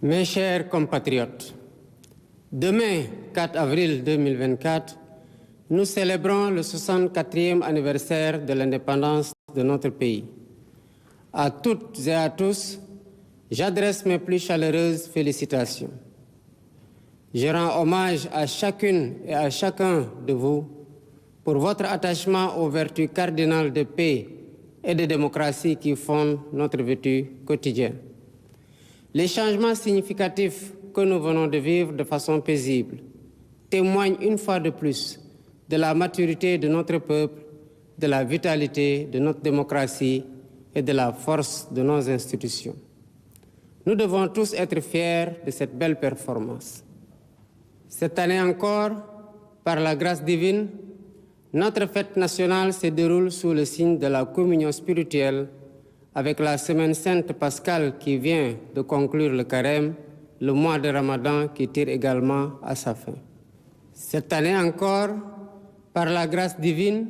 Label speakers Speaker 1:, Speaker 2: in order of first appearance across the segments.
Speaker 1: Mes chers compatriotes, demain, 4 avril 2024, nous célébrons le 64e anniversaire de l'indépendance de notre pays. À toutes et à tous, j'adresse mes plus chaleureuses félicitations. Je rends hommage à chacune et à chacun de vous pour votre attachement aux vertus cardinales de paix et de démocratie qui fondent notre vécu quotidien. Les changements significatifs que nous venons de vivre de façon paisible témoignent une fois de plus de la maturité de notre peuple, de la vitalité de notre démocratie et de la force de nos institutions. Nous devons tous être fiers de cette belle performance. Cette année encore, par la grâce divine, notre fête nationale se déroule sous le signe de la communion spirituelle avec la semaine sainte pascale qui vient de conclure le carême, le mois de Ramadan qui tire également à sa fin. Cette année encore, par la grâce divine,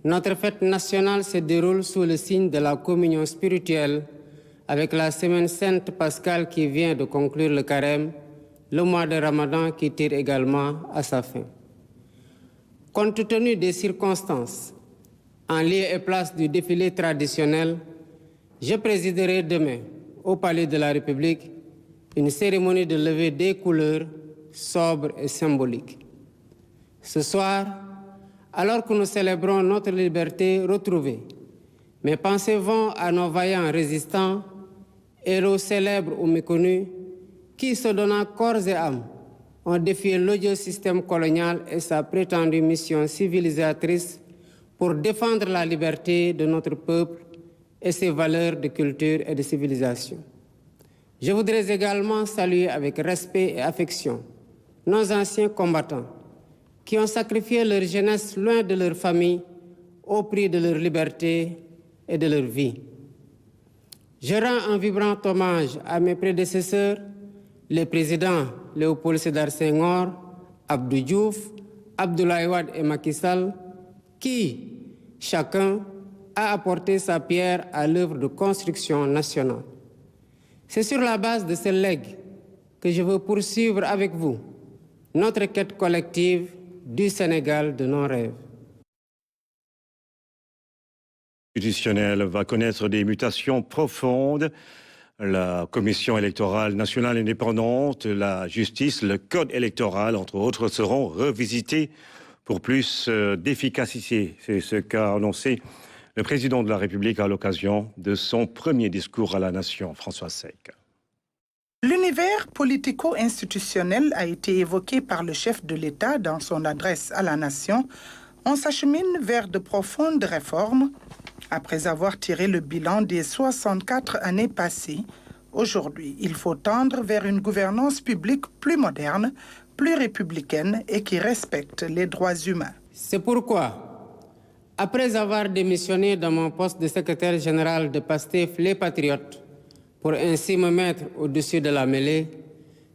Speaker 1: notre fête nationale se déroule sous le signe de la communion spirituelle avec la semaine sainte pascale qui vient de conclure le carême, le mois de Ramadan qui tire également à sa fin. Compte tenu des circonstances, en lieu et place du défilé traditionnel, je présiderai demain, au Palais de la République, une cérémonie de levée des couleurs sobre et symbolique. Ce soir, alors que nous célébrons notre liberté retrouvée, mes pensées vont à nos vaillants résistants, héros célèbres ou méconnus, qui, se donnant corps et âme, ont défié l'odieux système colonial et sa prétendue mission civilisatrice pour défendre la liberté de notre peuple et ses valeurs de culture et de civilisation. Je voudrais également saluer avec respect et affection nos anciens combattants qui ont sacrifié leur jeunesse loin de leur famille au prix de leur liberté et de leur vie. Je rends un vibrant hommage à mes prédécesseurs, les présidents Léopold Sédar Senghor, Abdou Diouf, Abdoulaye Wade et Macky Sall, qui, chacun, a apporté sa pierre à l'œuvre de construction nationale. C'est sur la base de ce legs que je veux poursuivre avec vous notre quête collective du Sénégal de nos rêves.
Speaker 2: Constitutionnel va connaître des mutations profondes. La Commission électorale nationale indépendante, la justice, le code électoral, entre autres, seront revisités pour plus d'efficacité. C'est ce qu'a annoncé le président de la République à l'occasion de son premier discours à la nation, François Seck.
Speaker 3: L'univers politico-institutionnel a été évoqué par le chef de l'État dans son adresse à la nation. On s'achemine vers de profondes réformes. Après avoir tiré le bilan des 64 années passées, aujourd'hui, il faut tendre vers une gouvernance publique plus moderne, plus républicaine et qui respecte les droits humains.
Speaker 1: C'est pourquoi, après avoir démissionné de mon poste de secrétaire général de PASTEF Les Patriotes, pour ainsi me mettre au-dessus de la mêlée,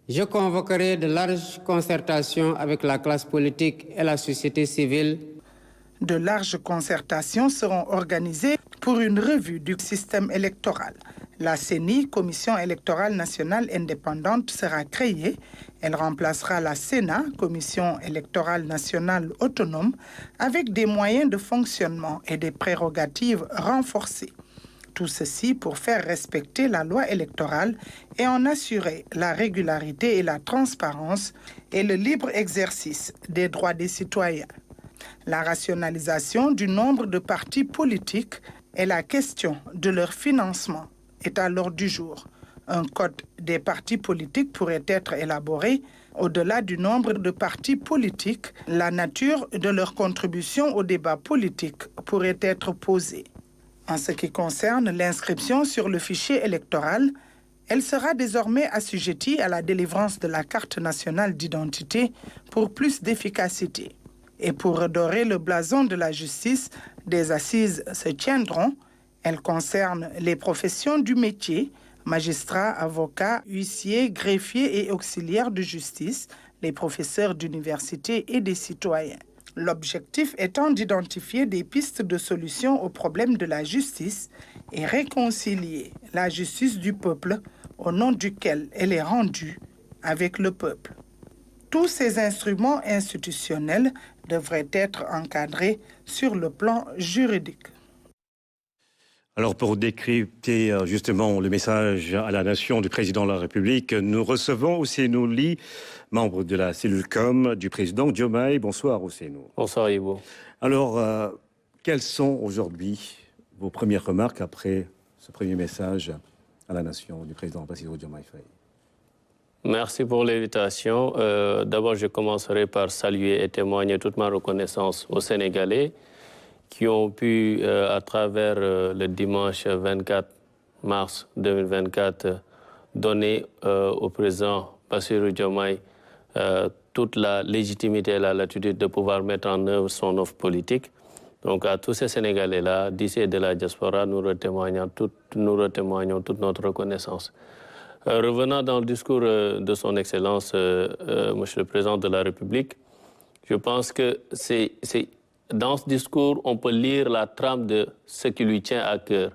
Speaker 1: je convoquerai de larges concertations avec la classe politique et la société civile.
Speaker 3: De larges concertations seront organisées pour une revue du système électoral. La CENI, Commission électorale nationale indépendante, sera créée. Elle remplacera la Sénat, Commission électorale nationale autonome, avec des moyens de fonctionnement et des prérogatives renforcées. Tout ceci pour faire respecter la loi électorale et en assurer la régularité et la transparence et le libre exercice des droits des citoyens. La rationalisation du nombre de partis politiques et la question de leur financement est à l'ordre du jour. Un code des partis politiques pourrait être élaboré. Au-delà du nombre de partis politiques, la nature de leur contribution au débat politique pourrait être posée. En ce qui concerne l'inscription sur le fichier électoral, elle sera désormais assujettie à la délivrance de la carte nationale d'identité pour plus d'efficacité. Et pour redorer le blason de la justice, des assises se tiendront. Elles concernent les professions du métier, magistrats, avocats, huissiers, greffiers et auxiliaires de justice, les professeurs d'université et des citoyens. L'objectif étant d'identifier des pistes de solution aux problèmes de la justice et réconcilier la justice du peuple au nom duquel elle est rendue avec le peuple. Tous ces instruments institutionnels devraient être encadrés sur le plan juridique.
Speaker 2: Alors pour décrypter justement le message à la nation du président de la République, nous recevons Ousseynou Ly, membre de la cellule com du président Diomaye. Bonsoir Ousseynou.
Speaker 4: Bonsoir Ivo.
Speaker 2: Alors, quelles sont aujourd'hui vos premières remarques après ce premier message à la nation du président Bassirou Diomaye Faye?
Speaker 4: Merci pour l'invitation. D'abord, je commencerai par saluer et témoigner toute ma reconnaissance aux Sénégalais qui ont pu, à travers le dimanche 24 mars 2024, donner au président Bassirou Diomaye toute la légitimité et la latitude de pouvoir mettre en œuvre son offre politique. Donc à tous ces Sénégalais-là, d'ici et de la diaspora, nous retémoignons toute notre reconnaissance. Revenant dans le discours de son Excellence, Monsieur le Président de la République, je pense que dans ce discours, on peut lire la trame de ce qui lui tient à cœur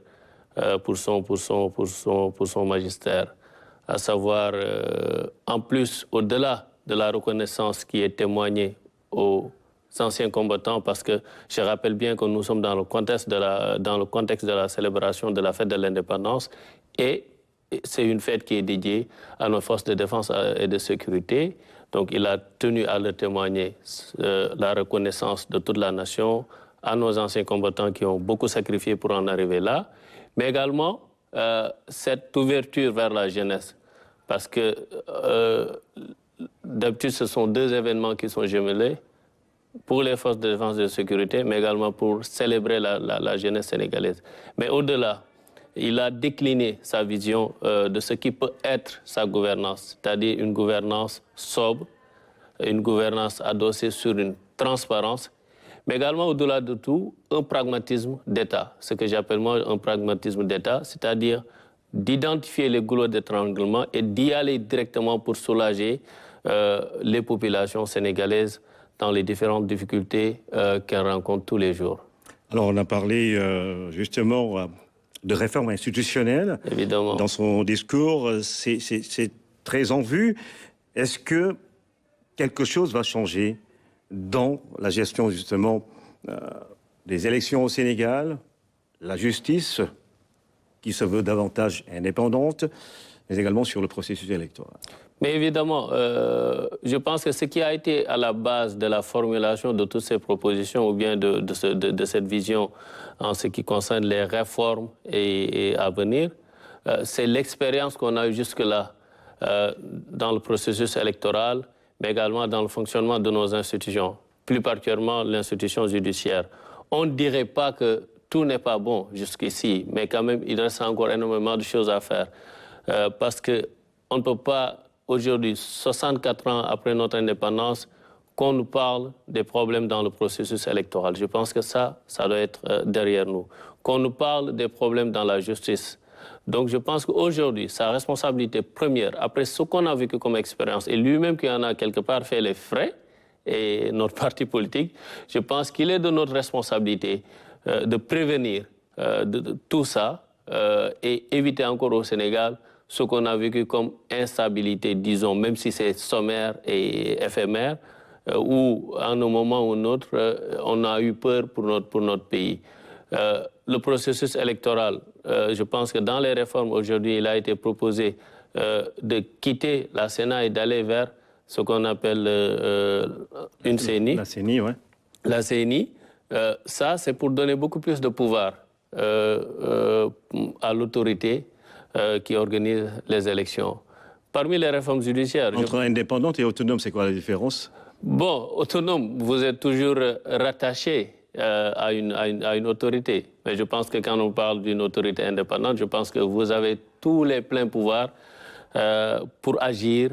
Speaker 4: pour son magistère, à savoir, en plus, au-delà de la reconnaissance qui est témoignée aux anciens combattants, parce que je rappelle bien que nous sommes dans le contexte de la célébration de la fête de l'indépendance, et c'est une fête qui est dédiée à nos forces de défense et de sécurité. Donc il a tenu à leur témoigner la reconnaissance de toute la nation, à nos anciens combattants qui ont beaucoup sacrifié pour en arriver là, mais également cette ouverture vers la jeunesse. Parce que d'habitude, ce sont deux événements qui sont jumelés, pour les forces de défense et de sécurité, mais également pour célébrer la jeunesse sénégalaise. Mais au-delà, il a décliné sa vision de ce qui peut être sa gouvernance, c'est-à-dire une gouvernance sobre, une gouvernance adossée sur une transparence, mais également au-delà de tout, un pragmatisme d'État, ce que j'appelle moi un pragmatisme d'État, c'est-à-dire d'identifier les goulots d'étranglement et d'y aller directement pour soulager les populations sénégalaises dans les différentes difficultés qu'elles rencontrent tous les jours.
Speaker 2: Alors on a parlé justement de réforme institutionnelle.
Speaker 4: Évidemment.
Speaker 2: Dans son discours, c'est très en vue. Est-ce que quelque chose va changer dans la gestion justement des élections au Sénégal, la justice qui se veut davantage indépendante, mais également sur le processus électoral?
Speaker 4: Mais évidemment, je pense que ce qui a été à la base de la formulation de toutes ces propositions ou bien de cette vision en ce qui concerne les réformes et à venir, c'est l'expérience qu'on a eue jusque-là dans le processus électoral, mais également dans le fonctionnement de nos institutions, plus particulièrement l'institution judiciaire. On ne dirait pas que tout n'est pas bon jusqu'ici, mais quand même, il reste encore énormément de choses à faire. Parce qu'on ne peut pas, aujourd'hui, 64 ans après notre indépendance, qu'on nous parle des problèmes dans le processus électoral. Je pense que ça doit être derrière nous. Qu'on nous parle des problèmes dans la justice. Donc je pense qu'aujourd'hui, sa responsabilité première, après ce qu'on a vécu comme expérience, et lui-même qui en a quelque part fait les frais, et notre parti politique, je pense qu'il est de notre responsabilité de prévenir de tout ça et éviter encore au Sénégal ce qu'on a vécu comme instabilité, disons, même si c'est sommaire et éphémère, où à un moment ou un autre, on a eu peur pour notre pays. Le processus électoral, je pense que dans les réformes aujourd'hui, il a été proposé de quitter la Sénat et d'aller vers ce qu'on appelle une CENI.
Speaker 2: La CENI, oui.
Speaker 4: La CENI, ça, c'est pour donner beaucoup plus de pouvoir à l'autorité qui organise les élections. Parmi les réformes judiciaires...
Speaker 2: Entre indépendante et autonome, c'est quoi la différence?
Speaker 4: Bon, autonome, vous êtes toujours rattaché à une autorité. Mais je pense que quand on parle d'une autorité indépendante, je pense que vous avez tous les pleins pouvoirs pour agir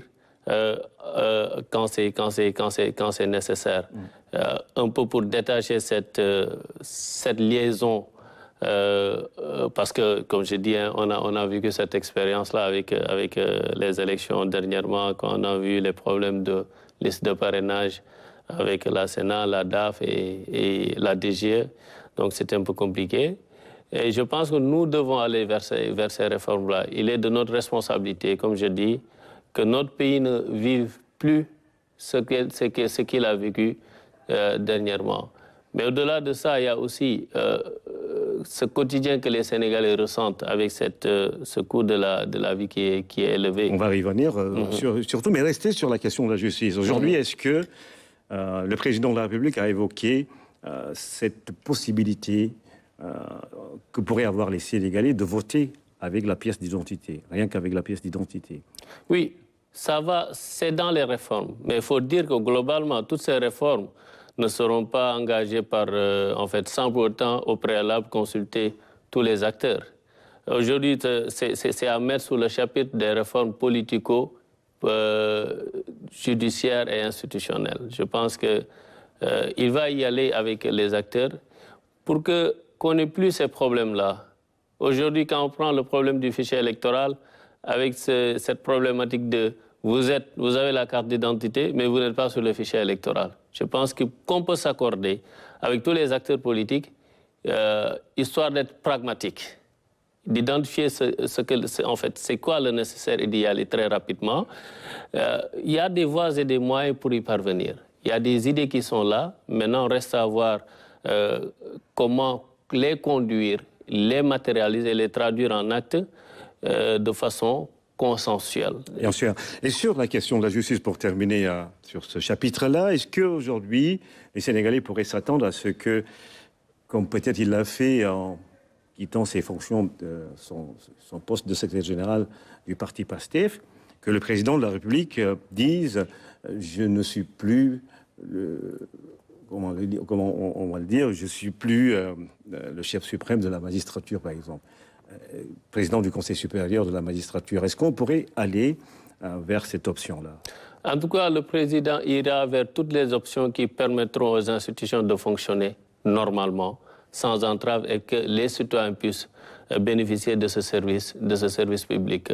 Speaker 4: quand c'est nécessaire. Un peu pour détacher cette liaison, parce que, comme je dis, hein, on a vécu cette expérience-là avec les élections dernièrement, quand on a vu les problèmes de liste de parrainage avec la Sénat, la DAF et la DGE. Donc c'était un peu compliqué. Et je pense que nous devons aller vers ces réformes-là. Il est de notre responsabilité, comme je dis, que notre pays ne vive plus ce qu'il a vécu dernièrement. Mais au-delà de ça, il y a aussi ce quotidien que les Sénégalais ressentent avec ce coût de la vie qui est élevé.
Speaker 2: On va y revenir, surtout, mais restez sur la question de la justice. Aujourd'hui, est-ce que le président de la République a évoqué cette possibilité que pourraient avoir les Sénégalais de voter avec la pièce d'identité, rien qu'avec la pièce d'identité?
Speaker 4: Oui, ça va, c'est dans les réformes. Mais il faut dire que globalement, toutes ces réformes ne seront pas engagées sans pour autant au préalable consulter tous les acteurs. Aujourd'hui, c'est à mettre sous le chapitre des réformes politico-judiciaires et institutionnelles. Je pense qu'il va y aller avec les acteurs pour qu'on n'ait plus ces problèmes-là. Aujourd'hui, quand on prend le problème du fichier électoral, avec cette problématique de vous avez la carte d'identité, mais vous n'êtes pas sur le fichier électoral. Je pense qu'on peut s'accorder avec tous les acteurs politiques, histoire d'être pragmatique, d'identifier c'est quoi le nécessaire et d'y aller très rapidement. Il y a des voies et des moyens pour y parvenir. Il y a des idées qui sont là. Maintenant, reste à voir comment les conduire, les matérialiser, les traduire en actes de façon consensuelle.
Speaker 2: Bien sûr. Et sur la question de la justice, pour terminer sur ce chapitre-là, est-ce qu'aujourd'hui, les Sénégalais pourraient s'attendre à ce que, comme peut-être il l'a fait en quittant ses fonctions, son poste de secrétaire général du parti PASTEF, que le président de la République dise « je ne suis plus... Comment on va le dire, je ne suis plus le chef suprême de la magistrature, par exemple, président du Conseil supérieur de la magistrature. Est-ce qu'on pourrait aller vers cette option-là?
Speaker 4: En tout cas, le président ira vers toutes les options qui permettront aux institutions de fonctionner normalement, sans entrave, et que les citoyens puissent bénéficier de ce service public.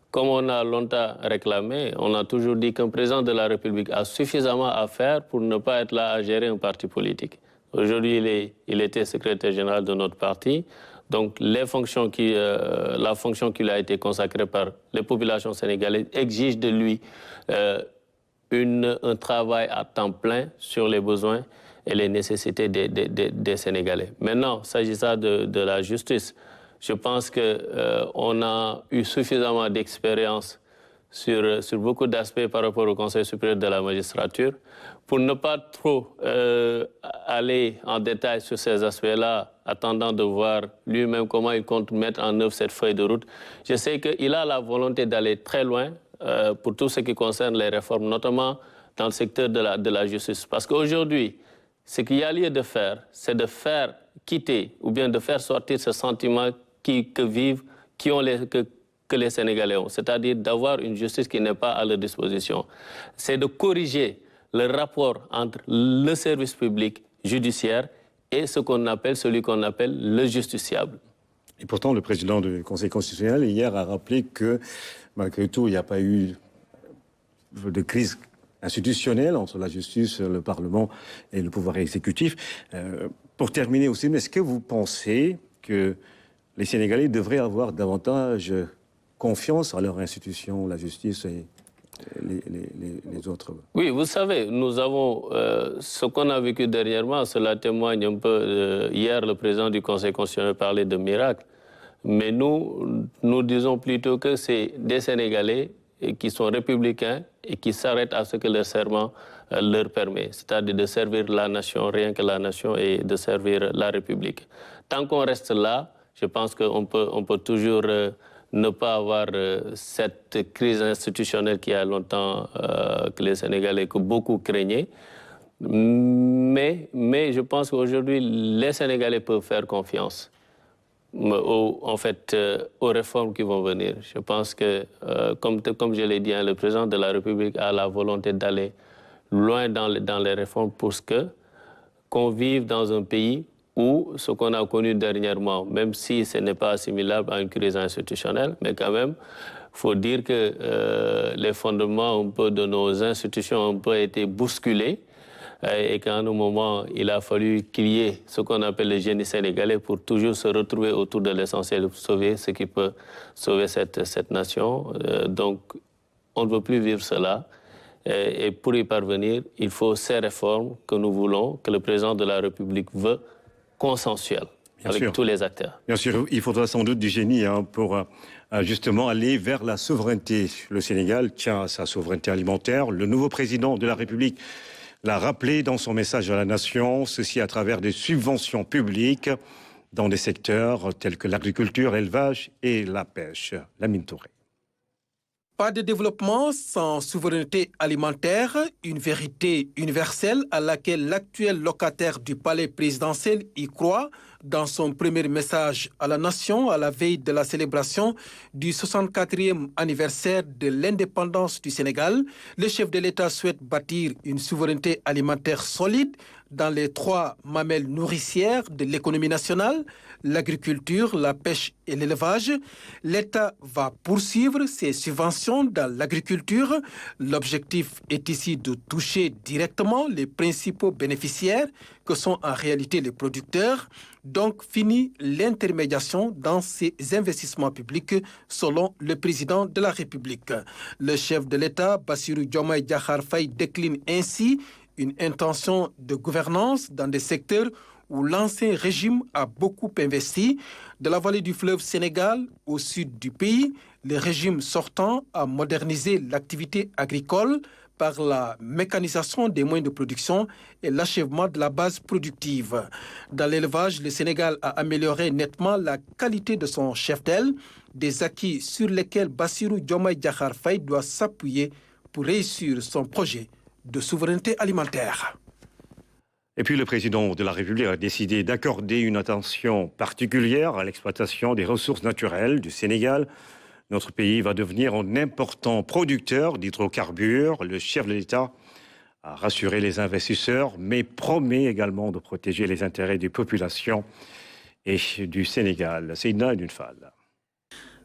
Speaker 4: Comme on a longtemps réclamé, on a toujours dit qu'un président de la République a suffisamment à faire pour ne pas être là à gérer un parti politique. Aujourd'hui, il était secrétaire général de notre parti. Donc, la fonction qui lui a été consacrée par les populations sénégalaises exige de lui un travail à temps plein sur les besoins et les nécessités des Sénégalais. Maintenant, s'agissant de la justice, je pense qu'on a eu suffisamment d'expérience sur beaucoup d'aspects par rapport au Conseil supérieur de la magistrature pour ne pas trop aller en détail sur ces aspects-là, attendant de voir lui-même comment il compte mettre en œuvre cette feuille de route. Je sais qu'il a la volonté d'aller très loin pour tout ce qui concerne les réformes, notamment dans le secteur de la justice. Parce qu'aujourd'hui, ce qu'il y a lieu de faire, c'est de faire quitter ou bien de faire sortir ce sentiment que les Sénégalais ont, c'est-à-dire d'avoir une justice qui n'est pas à leur disposition. C'est de corriger le rapport entre le service public judiciaire et celui qu'on appelle le justiciable.
Speaker 2: Et pourtant, le président du Conseil constitutionnel, hier, a rappelé que, malgré tout, il n'y a pas eu de crise institutionnelle entre la justice, le Parlement et le pouvoir exécutif. Pour terminer aussi, est-ce que vous pensez que les Sénégalais devraient avoir davantage confiance à leurs institutions, la justice et les autres?
Speaker 4: Oui, vous savez, nous avons ce qu'on a vécu dernièrement, cela témoigne un peu. Hier, le président du Conseil constitutionnel parlait de miracle, mais nous disons plutôt que c'est des Sénégalais qui sont républicains et qui s'arrêtent à ce que leur serment leur permet, c'est-à-dire de servir la nation, rien que la nation, et de servir la République. Tant qu'on reste là, je pense qu'on peut toujours ne pas avoir cette crise institutionnelle qui a longtemps que les Sénégalais, que beaucoup craignaient. Mais je pense qu'aujourd'hui, les Sénégalais peuvent faire confiance aux réformes qui vont venir. Je pense que, comme je l'ai dit, le président de la République a la volonté d'aller loin dans les réformes pour qu'on vive dans un pays où ce qu'on a connu dernièrement, même si ce n'est pas assimilable à une crise institutionnelle, mais quand même, il faut dire que les fondements un peu de nos institutions ont un peu été bousculés et qu'à un moment, il a fallu qu'il y ait ce qu'on appelle le génie sénégalais pour toujours se retrouver autour de l'essentiel, sauver ce qui peut sauver cette nation. Donc, on ne veut plus vivre cela. Et pour y parvenir, il faut ces réformes que nous voulons, que le président de la République veut, consensuelles, avec tous les acteurs.
Speaker 2: Bien sûr, il faudra sans doute du génie pour justement aller vers la souveraineté. Le Sénégal tient à sa souveraineté alimentaire. Le nouveau président de la République l'a rappelé dans son message à la nation, ceci à travers des subventions publiques dans des secteurs tels que l'agriculture, l'élevage et la pêche. Lamine Touré.
Speaker 5: Pas de développement sans souveraineté alimentaire, une vérité universelle à laquelle l'actuel locataire du palais présidentiel y croit. Dans son premier message à la nation à la veille de la célébration du 64e anniversaire de l'indépendance du Sénégal, le chef de l'État souhaite bâtir une souveraineté alimentaire solide dans les 3 mamelles nourricières de l'économie nationale, l'agriculture, la pêche et l'élevage. L'État va poursuivre ses subventions dans l'agriculture. L'objectif est ici de toucher directement les principaux bénéficiaires que sont en réalité les producteurs. Donc, fini l'intermédiation dans ces investissements publics, selon le président de la République. Le chef de l'État, Bassirou Diomaye Diakhar Faye, décline ainsi une intention de gouvernance dans des secteurs où l'ancien régime a beaucoup investi. De la vallée du fleuve Sénégal au sud du pays, le régime sortant a modernisé l'activité agricole par la mécanisation des moyens de production et l'achèvement de la base productive. Dans l'élevage, le Sénégal a amélioré nettement la qualité de son cheptel, des acquis sur lesquels Bassirou Diomaye Diakhar Faye doit s'appuyer pour réussir son projet de souveraineté alimentaire.
Speaker 2: Et puis le président de la République a décidé d'accorder une attention particulière à l'exploitation des ressources naturelles du Sénégal. Notre pays va devenir un important producteur d'hydrocarbures. Le chef de l'État a rassuré les investisseurs, mais promet également de protéger les intérêts des populations et du Sénégal. Seydina Dunfal.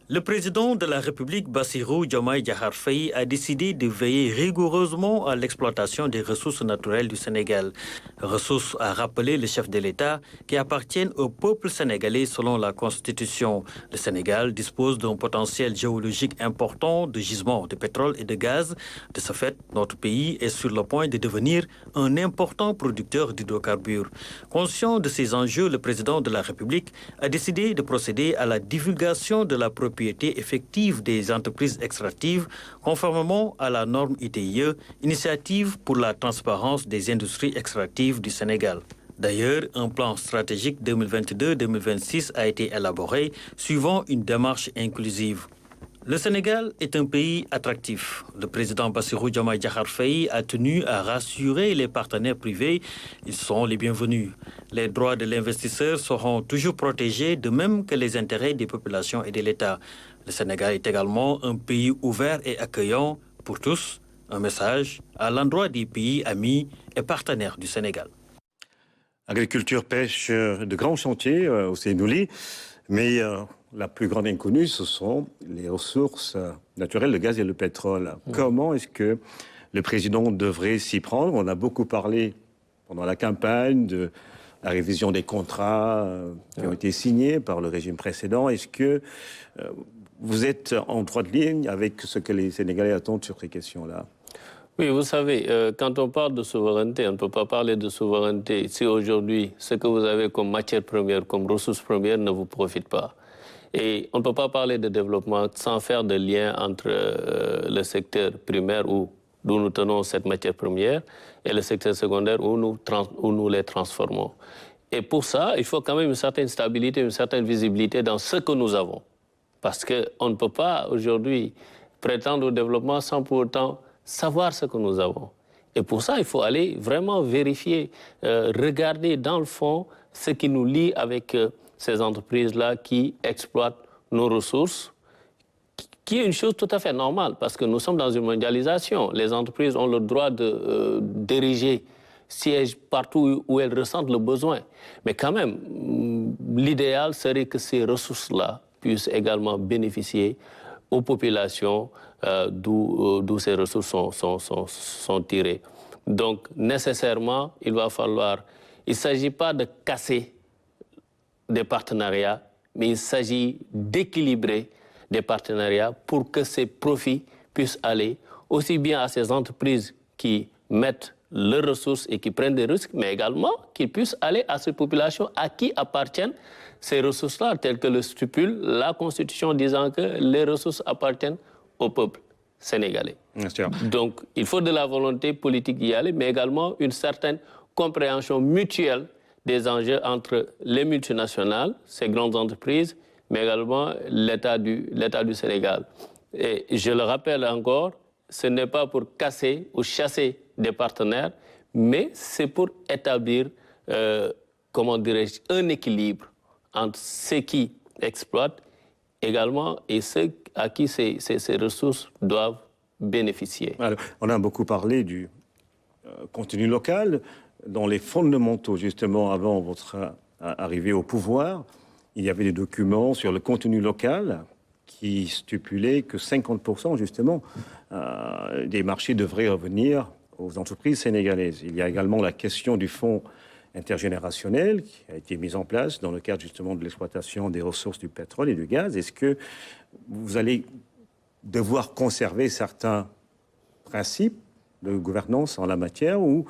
Speaker 6: Le président de la République, Bassirou Diomaye Diakhar Faye, a décidé de veiller rigoureusement à l'exploitation des ressources naturelles du Sénégal. Ressources, a rappelé le chef de l'État, qui appartiennent au peuple sénégalais selon la Constitution. Le Sénégal dispose d'un potentiel géologique important de gisements de pétrole et de gaz. De ce fait, notre pays est sur le point de devenir un important producteur d'hydrocarbures. Conscient de ces enjeux, le président de la République a décidé de procéder à la divulgation de la propriété effective des entreprises extractives, conformément à la norme ITIE, Initiative pour la transparence des industries extractives du Sénégal. D'ailleurs, un plan stratégique 2022-2026 a été élaboré suivant une démarche inclusive. Le Sénégal est un pays attractif. Le président Bassirou Diomaye Diakhar Faye a tenu à rassurer les partenaires privés. Ils sont les bienvenus. Les droits de l'investisseur seront toujours protégés, de même que les intérêts des populations et de l'État. Le Sénégal est également un pays ouvert et accueillant pour tous. Un message à l'endroit des pays amis et partenaires du Sénégal.
Speaker 2: Agriculture, pêche, de grands chantiers au Sénouli, mais la plus grande inconnue, ce sont les ressources naturelles, le gaz et le pétrole. Comment est-ce que le président devrait s'y prendre? On a beaucoup parlé pendant la campagne de la révision des contrats qui ont été signés par le régime précédent. Est-ce que vous êtes en droite ligne avec ce que les Sénégalais attendent sur ces questions-là?
Speaker 4: Oui, vous savez, quand on parle de souveraineté, on ne peut pas parler de souveraineté si aujourd'hui, ce que vous avez comme matière première, comme ressources premières ne vous profite pas. Et on ne peut pas parler de développement sans faire de lien entre le secteur primaire d'où nous tenons cette matière première et le secteur secondaire où nous les transformons. Et pour ça, il faut quand même une certaine stabilité, une certaine visibilité dans ce que nous avons. Parce qu'on ne peut pas aujourd'hui prétendre au développement sans pour autant savoir ce que nous avons. Et pour ça, il faut aller vraiment vérifier, regarder dans le fond ce qui nous lie avec ces entreprises-là qui exploitent nos ressources, qui est une chose tout à fait normale, parce que nous sommes dans une mondialisation. Les entreprises ont le droit de diriger siège partout où elles ressentent le besoin. Mais quand même, l'idéal serait que ces ressources-là puissent également bénéficier aux populations d'où ces ressources sont tirées. Donc, nécessairement, il va falloir... Il ne s'agit pas de casser des partenariats, mais il s'agit d'équilibrer des partenariats pour que ces profits puissent aller aussi bien à ces entreprises qui mettent leurs ressources et qui prennent des risques, mais également qu'ils puissent aller à ces populations à qui appartiennent ces ressources-là, telles que le stipule la Constitution disant que les ressources appartiennent au peuple sénégalais.
Speaker 2: Bien sûr.
Speaker 4: Donc, il faut de la volonté politique d'y aller, mais également une certaine compréhension mutuelle des enjeux entre les multinationales, ces grandes entreprises, mais également l'État du Sénégal. Et je le rappelle encore, ce n'est pas pour casser ou chasser des partenaires, mais c'est pour établir, comment dirais-je, un équilibre entre ceux qui exploitent également et ceux à qui ces ressources doivent bénéficier.
Speaker 2: Alors, on a beaucoup parlé du contenu local. Dans les fondamentaux, justement, avant votre arrivée au pouvoir, il y avait des documents sur le contenu local qui stipulaient que 50%, justement, des marchés devraient revenir aux entreprises sénégalaises. Il y a également la question du fonds intergénérationnel qui a été mis en place dans le cadre, justement, de l'exploitation des ressources du pétrole et du gaz. Est-ce que vous allez devoir conserver certains principes de gouvernance en la matière ou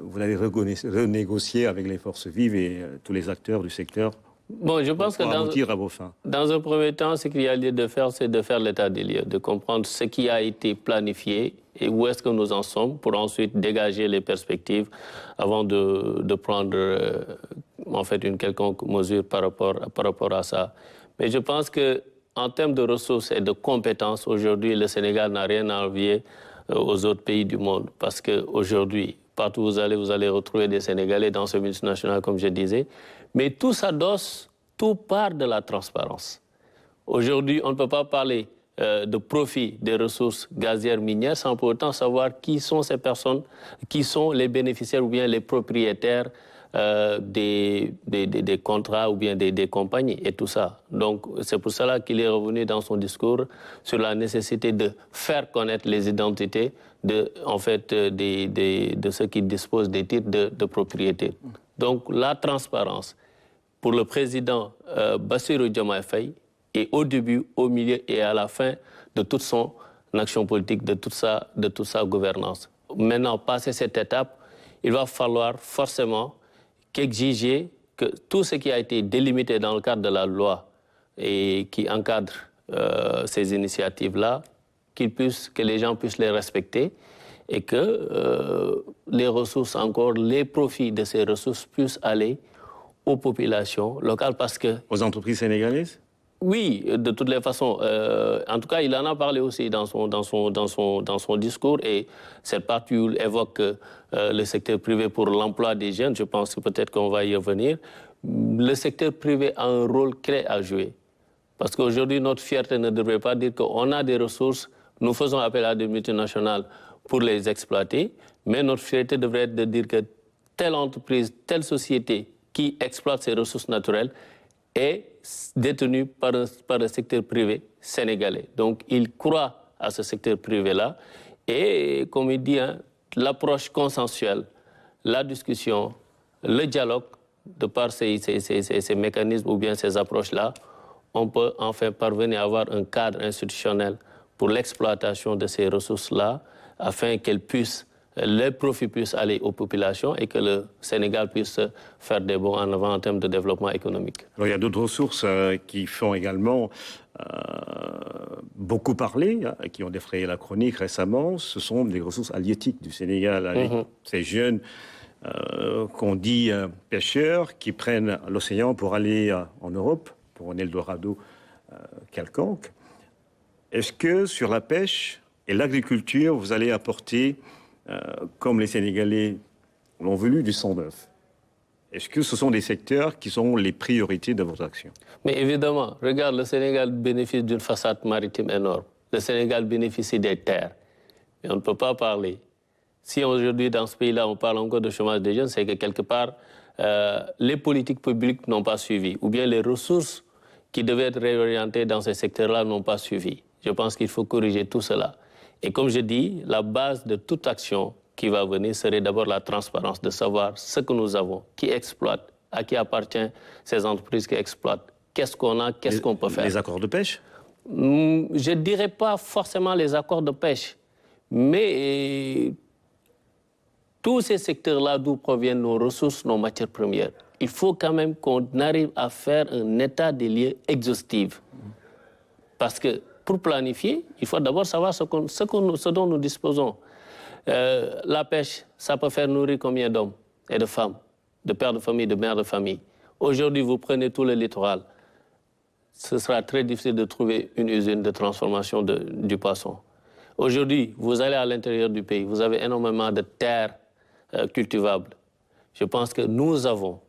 Speaker 2: vous allez renégocier avec les forces vives et tous les acteurs du secteur
Speaker 4: bon, je pense
Speaker 2: pour
Speaker 4: que
Speaker 2: aboutir à vos fins?
Speaker 4: Dans un premier temps, ce qu'il y a lieu de faire, c'est de faire l'état des lieux, de comprendre ce qui a été planifié et où est-ce que nous en sommes pour ensuite dégager les perspectives avant de prendre en fait une quelconque mesure par rapport à ça. Mais je pense qu'en termes de ressources et de compétences, aujourd'hui, le Sénégal n'a rien à envier aux autres pays du monde parce qu'aujourd'hui, partout où vous allez retrouver des Sénégalais dans ce multinational, comme je disais. Mais tout s'adosse, tout part de la transparence. Aujourd'hui, on ne peut pas parler de profit des ressources gazières minières sans pour autant savoir qui sont ces personnes, qui sont les bénéficiaires ou bien les propriétaires des contrats ou bien des compagnies et tout ça. Donc, c'est pour cela qu'il est revenu dans son discours sur la nécessité de faire connaître les identités de ceux qui disposent des titres de propriété. Donc, la transparence pour le président Bassirou Diomaye Faye est au début, au milieu et à la fin de toute son action politique, de toute sa gouvernance. Maintenant, passé cette étape, il va falloir forcément qu'exiger que tout ce qui a été délimité dans le cadre de la loi et qui encadre ces initiatives-là, que les gens puissent les respecter et que les ressources encore, les profits de ces ressources puissent aller aux populations locales parce que...
Speaker 2: Aux entreprises sénégalaises?
Speaker 4: Oui, de toutes les façons. En tout cas, il en a parlé aussi dans son discours et cette partie où il évoque le secteur privé pour l'emploi des jeunes, je pense que peut-être qu'on va y revenir. Le secteur privé a un rôle clé à jouer. Parce qu'aujourd'hui, notre fierté ne devrait pas dire qu'on a des ressources, nous faisons appel à des multinationales pour les exploiter, mais notre fierté devrait être de dire que telle entreprise, telle société qui exploite ces ressources naturelles est détenu par le secteur privé sénégalais. Donc, il croit à ce secteur privé-là. Et, comme il dit, l'approche consensuelle, la discussion, le dialogue, de par ces mécanismes ou bien ces approches-là, on peut enfin parvenir à avoir un cadre institutionnel pour l'exploitation de ces ressources-là, afin qu'elles puissent, les profits puissent aller aux populations et que le Sénégal puisse faire des bons en avant en termes de développement économique.
Speaker 2: Alors, il y a d'autres ressources qui font également beaucoup parler, qui ont défrayé la chronique récemment. Ce sont des ressources halieutiques du Sénégal, avec ces jeunes qu'on dit pêcheurs qui prennent l'océan pour aller en Europe, pour un Eldorado quelconque. Est-ce que sur la pêche et l'agriculture, vous allez apporter, comme les Sénégalais l'ont voulu, du sang neuf? Est-ce que ce sont des secteurs qui sont les priorités de votre action?
Speaker 4: Mais évidemment, regarde, le Sénégal bénéficie d'une façade maritime énorme. Le Sénégal bénéficie des terres. Mais on ne peut pas parler. Si aujourd'hui, dans ce pays-là, on parle encore de chômage des jeunes, c'est que quelque part, les politiques publiques n'ont pas suivi, ou bien les ressources qui devaient être réorientées dans ces secteurs-là n'ont pas suivi. Je pense qu'il faut corriger tout cela. Et comme je dis, la base de toute action qui va venir serait d'abord la transparence, de savoir ce que nous avons, qui exploite, à qui appartient ces entreprises qui exploitent, qu'est-ce qu'on a, qu'est-ce qu'on peut faire.
Speaker 2: Les accords de pêche?
Speaker 4: Je ne dirais pas forcément les accords de pêche, mais tous ces secteurs-là d'où proviennent nos ressources, nos matières premières, il faut quand même qu'on arrive à faire un état des lieux exhaustif. Parce que pour planifier, il faut d'abord savoir ce dont nous disposons. La pêche, ça peut faire nourrir combien d'hommes et de femmes, de pères de famille, de mères de famille. Aujourd'hui, vous prenez tout le littoral. Ce sera très difficile de trouver une usine de transformation du poisson. Aujourd'hui, vous allez à l'intérieur du pays, vous avez énormément de terres cultivables. Je pense que nous avons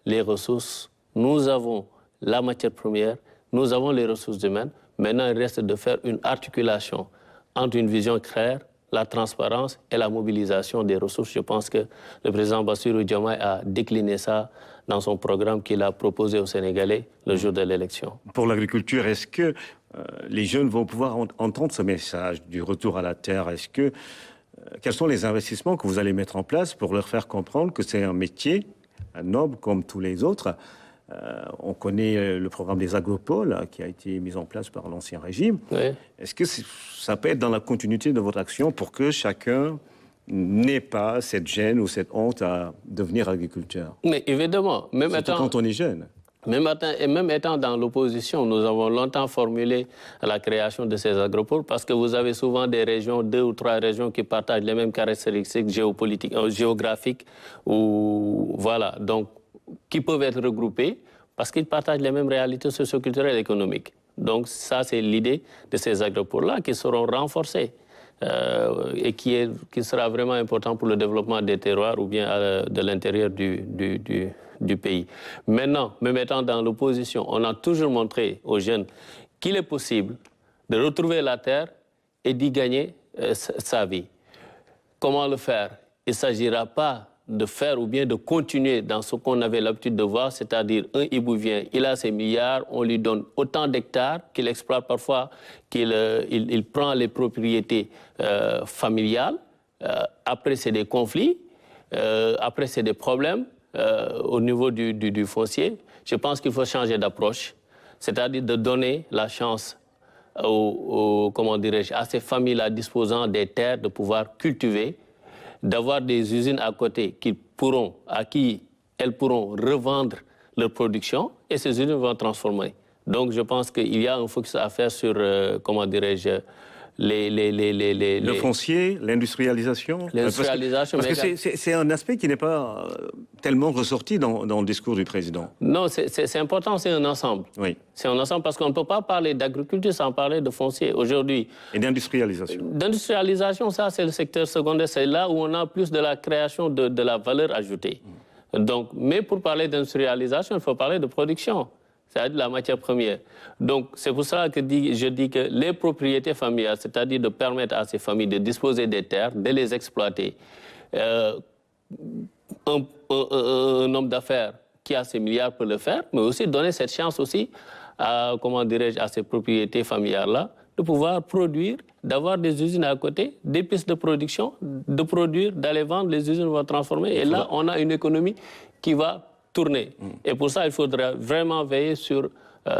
Speaker 4: les ressources, nous avons la matière première, nous avons les ressources humaines. Maintenant, il reste de faire une articulation entre une vision claire, la transparence et la mobilisation des ressources. Je pense que le président Bassirou Diomaye a décliné ça dans son programme qu'il a proposé aux Sénégalais le jour de l'élection.
Speaker 2: Pour l'agriculture, est-ce que les jeunes vont pouvoir entendre ce message du retour à la terre? Quels sont les investissements que vous allez mettre en place pour leur faire comprendre que c'est un métier, un noble comme tous les autres? On connaît le programme des agropoles qui a été mis en place par l'ancien régime.
Speaker 4: Oui.
Speaker 2: Est-ce que ça peut être dans la continuité de votre action pour que chacun n'ait pas cette gêne ou cette honte à devenir agriculteur?
Speaker 4: Mais évidemment,
Speaker 2: surtout quand on est jeune.
Speaker 4: Même étant dans l'opposition, nous avons longtemps formulé la création de ces agropoles parce que vous avez souvent des régions, 2 ou 3 régions qui partagent les mêmes caractéristiques géographiques ou voilà, donc qui peuvent être regroupés parce qu'ils partagent les mêmes réalités socio-culturelles et économiques. Donc ça, c'est l'idée de ces agropoles-là qui seront renforcés et qui sera vraiment important pour le développement des terroirs ou bien de l'intérieur du pays. Maintenant, même étant dans l'opposition, on a toujours montré aux jeunes qu'il est possible de retrouver la terre et d'y gagner sa vie. Comment le faire? Il ne s'agira pas de faire ou bien de continuer dans ce qu'on avait l'habitude de voir, c'est-à-dire un hibou vient, il a ses milliards, on lui donne autant d'hectares qu'il exploite parfois, qu'il prend les propriétés familiales, après c'est des conflits, après c'est des problèmes au niveau du foncier. Je pense qu'il faut changer d'approche, c'est-à-dire de donner la chance à ces familles-là disposant des terres de pouvoir cultiver, d'avoir des usines à côté à qui elles pourront revendre leur production et ces usines vont transformer. Donc je pense qu'il y a un focus à faire sur, le
Speaker 2: foncier, l'industrialisation.
Speaker 4: L'industrialisation.
Speaker 2: Parce que c'est un aspect qui n'est pas tellement ressorti dans le discours du président.
Speaker 4: Non, c'est important, c'est un ensemble.
Speaker 2: Oui.
Speaker 4: C'est un ensemble parce qu'on ne peut pas parler d'agriculture sans parler de foncier. Aujourd'hui.
Speaker 2: Et d'industrialisation.
Speaker 4: D'industrialisation, ça c'est le secteur secondaire, c'est là où on a plus de la création de la valeur ajoutée. Donc, mais pour parler d'industrialisation, il faut parler de production. C'est-à-dire la matière première. Donc, c'est pour cela que je dis que les propriétés familiales, c'est-à-dire de permettre à ces familles de disposer des terres, de les exploiter. Un homme d'affaires qui a ses milliards peut le faire, mais aussi donner cette chance aussi à ces propriétés familiales-là de pouvoir produire, d'avoir des usines à côté, des pistes de production, de produire, d'aller vendre, les usines vont transformer. Et là, on a une économie qui va tourner. Et pour ça, il faudra vraiment veiller sur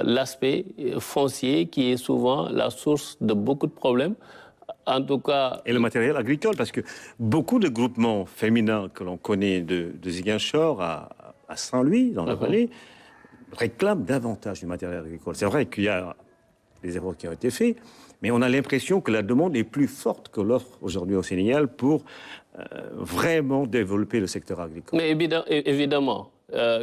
Speaker 4: l'aspect foncier qui est souvent la source de beaucoup de problèmes. En tout cas...
Speaker 2: Et le matériel agricole, parce que beaucoup de groupements féminins que l'on connaît de Ziguinchor à Saint-Louis, dans la vallée, réclament davantage du matériel agricole. C'est vrai qu'il y a des efforts qui ont été faits, mais on a l'impression que la demande est plus forte que l'offre aujourd'hui au Sénégal pour vraiment développer le secteur agricole.
Speaker 4: Mais évidemment,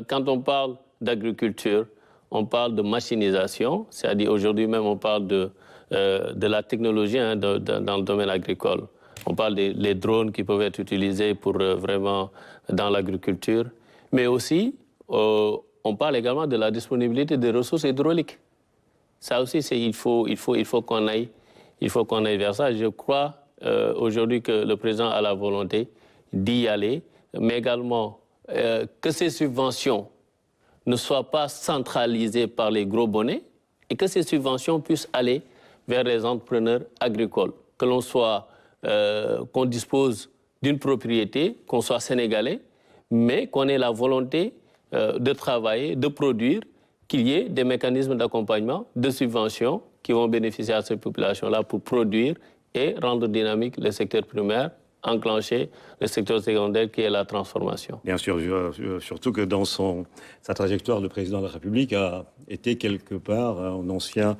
Speaker 4: quand on parle d'agriculture, on parle de machinisation, c'est-à-dire aujourd'hui même on parle de la technologie dans le domaine agricole. On parle des drones qui peuvent être utilisés pour vraiment dans l'agriculture, mais aussi on parle également de la disponibilité des ressources hydrauliques. Ça aussi, il faut qu'on aille vers ça. Je crois aujourd'hui que le président a la volonté d'y aller, mais également que ces subventions ne soient pas centralisées par les gros bonnets et que ces subventions puissent aller vers les entrepreneurs agricoles. Qu'on dispose d'une propriété, qu'on soit sénégalais, mais qu'on ait la volonté de travailler, de produire, qu'il y ait des mécanismes d'accompagnement, de subvention qui vont bénéficier à ces populations-là pour produire et rendre dynamique le secteur primaire, enclencher le secteur secondaire qui est la transformation.
Speaker 2: Bien sûr, surtout que dans sa trajectoire, le président de la République a été quelque part un ancien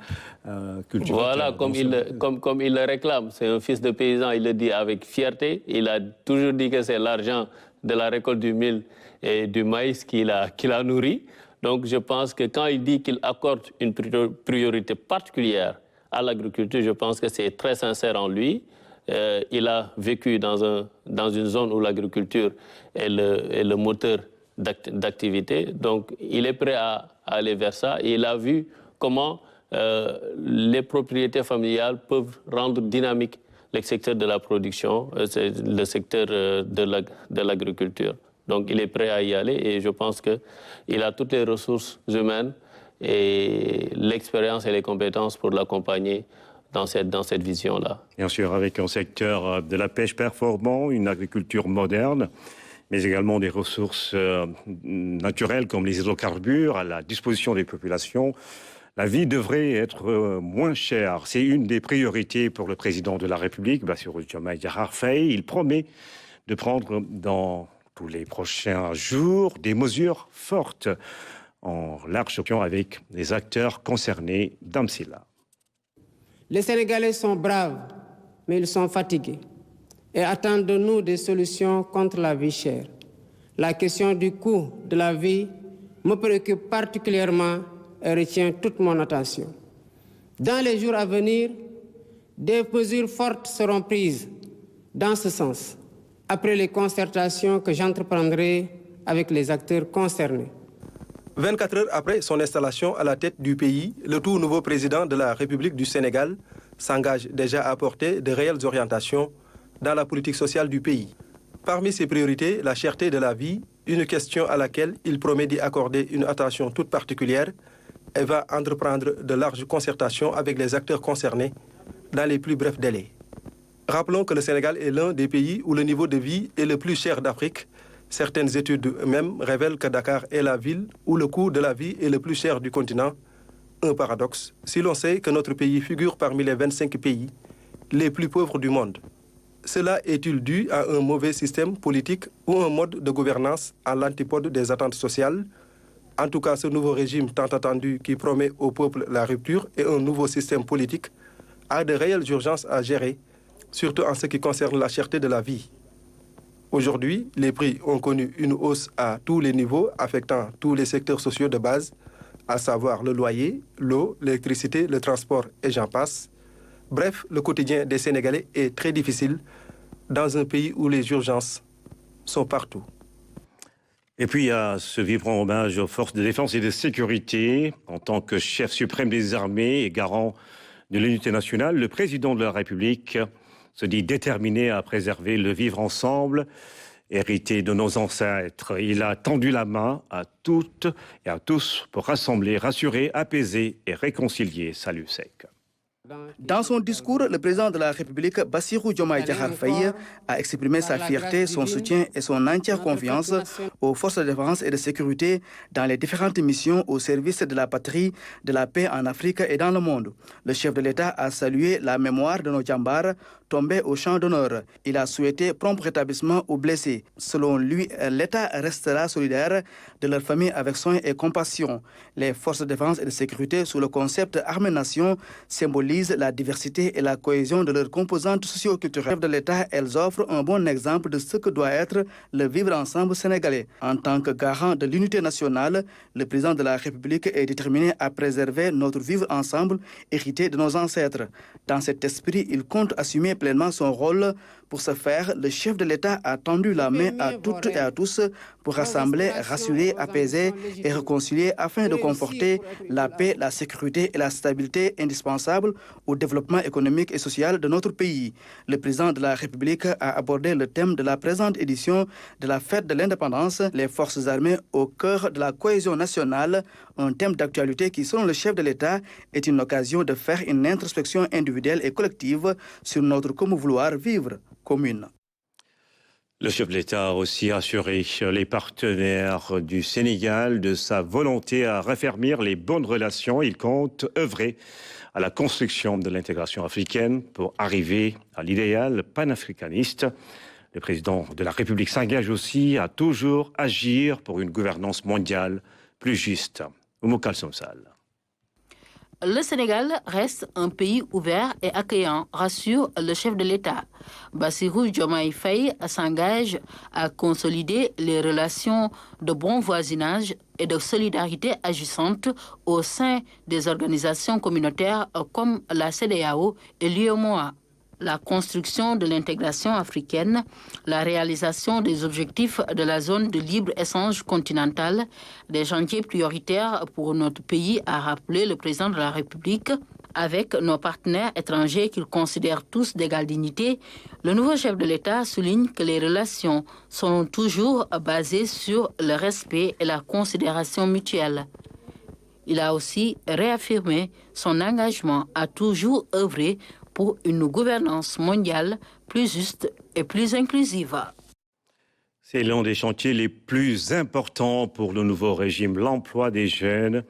Speaker 2: cultivateur.
Speaker 4: Voilà, comme il le réclame. C'est un fils de paysan, il le dit avec fierté. Il a toujours dit que c'est l'argent de la récolte du mil et du maïs qu'il a nourri. Donc je pense que quand il dit qu'il accorde une priorité particulière à l'agriculture, je pense que c'est très sincère en lui. Il a vécu dans une zone où l'agriculture est le moteur d'activité. Donc, il est prêt à aller vers ça. Et il a vu comment les propriétés familiales peuvent rendre dynamique le secteur de la production, le secteur de l'agriculture. Donc, il est prêt à y aller et je pense qu'il a toutes les ressources humaines et l'expérience et les compétences pour l'accompagner dans cette vision-là.
Speaker 2: Bien sûr, avec un secteur de la pêche performant, une agriculture moderne, mais également des ressources naturelles comme les hydrocarbures à la disposition des populations, la vie devrait être moins chère. C'est une des priorités pour le président de la République, Bassirou Diomaye Diakhar Faye. Il promet de prendre dans tous les prochains jours des mesures fortes en large option avec les acteurs concernés. Damsila.
Speaker 1: Les Sénégalais sont braves, mais ils sont fatigués et attendent de nous des solutions contre la vie chère. La question du coût de la vie me préoccupe particulièrement et retient toute mon attention. Dans les jours à venir, des mesures fortes seront prises dans ce sens, après les concertations que j'entreprendrai avec les acteurs concernés.
Speaker 7: 24 heures après son installation à la tête du pays, le tout nouveau président de la République du Sénégal s'engage déjà à apporter de réelles orientations dans la politique sociale du pays. Parmi ses priorités, la cherté de la vie, une question à laquelle il promet d'y accorder une attention toute particulière et va entreprendre de larges concertations avec les acteurs concernés dans les plus brefs délais. Rappelons que le Sénégal est l'un des pays où le niveau de vie est le plus cher d'Afrique. Certaines études même révèlent que Dakar est la ville où le coût de la vie est le plus cher du continent. Un paradoxe, si l'on sait que notre pays figure parmi les 25 pays les plus pauvres du monde. Cela est-il dû à un mauvais système politique ou un mode de gouvernance à l'antipode des attentes sociales? En tout cas, ce nouveau régime tant attendu qui promet au peuple la rupture et un nouveau système politique a de réelles urgences à gérer, surtout en ce qui concerne la cherté de la vie. Aujourd'hui, les prix ont connu une hausse à tous les niveaux affectant tous les secteurs sociaux de base, à savoir le loyer, l'eau, l'électricité, le transport et j'en passe. Bref, le quotidien des Sénégalais est très difficile dans un pays où les urgences sont partout.
Speaker 2: Et puis, à ce vibrant hommage aux forces de défense et de sécurité, en tant que chef suprême des armées et garant de l'unité nationale, le président de la République se dit déterminé à préserver le vivre ensemble, hérité de nos ancêtres. Il a tendu la main à toutes et à tous pour rassembler, rassurer, apaiser et réconcilier. Salut sec.
Speaker 8: Dans son discours, le président de la République, Bassirou Diomaye Diakhar Faye, a exprimé sa fierté, son soutien et son entière confiance aux forces de défense et de sécurité dans les différentes missions au service de la patrie, de la paix en Afrique et dans le monde. Le chef de l'État a salué la mémoire de nos djambars tombés au champ d'honneur. Il a souhaité prompt rétablissement aux blessés. Selon lui, l'État restera solidaire de leur famille avec soin et compassion. Les forces de défense et de sécurité, sous le concept Armée-Nation, symbolisent la diversité et la cohésion de leurs composantes socio-culturelles de l'État. Elles offrent un bon exemple de ce que doit être le vivre ensemble sénégalais. En tant que garant de l'unité nationale, le président de la République est déterminé à préserver notre vivre ensemble hérité de nos ancêtres. Dans cet esprit, il compte assumer pleinement son rôle. Pour ce faire, le chef de l'État a tendu la main à toutes et à tous pour rassembler, rassurer, apaiser et réconcilier afin de conforter la paix, la sécurité et la stabilité indispensables au développement économique et social de notre pays. Le président de la République a abordé le thème de la présente édition de la fête de l'indépendance, les forces armées au cœur de la cohésion nationale, un thème d'actualité qui, selon le chef de l'État, est une occasion de faire une introspection individuelle et collective sur notre comment vouloir vivre commune.
Speaker 2: Le chef de l'État a aussi assuré les partenaires du Sénégal de sa volonté à raffermir les bonnes relations. Il compte œuvrer à la construction de l'intégration africaine pour arriver à l'idéal panafricaniste. Le président de la République s'engage aussi à toujours agir pour une gouvernance mondiale plus juste. Oumou Kalsoum Sall.
Speaker 9: Le Sénégal reste un pays ouvert et accueillant, rassure le chef de l'État. Bassirou Diomaye Faye s'engage à consolider les relations de bon voisinage et de solidarité agissante au sein des organisations communautaires comme la CEDEAO et l'UEMOA. La construction de l'intégration africaine, la réalisation des objectifs de la zone de libre-échange continentale, des chantiers prioritaires pour notre pays, a rappelé le président de la République. Avec nos partenaires étrangers qu'ils considèrent tous d'égale dignité, le nouveau chef de l'État souligne que les relations sont toujours basées sur le respect et la considération mutuelle. Il a aussi réaffirmé son engagement à toujours œuvrer pour une gouvernance mondiale plus juste et plus inclusive.
Speaker 2: C'est l'un des chantiers les plus importants pour le nouveau régime. L'emploi des jeunes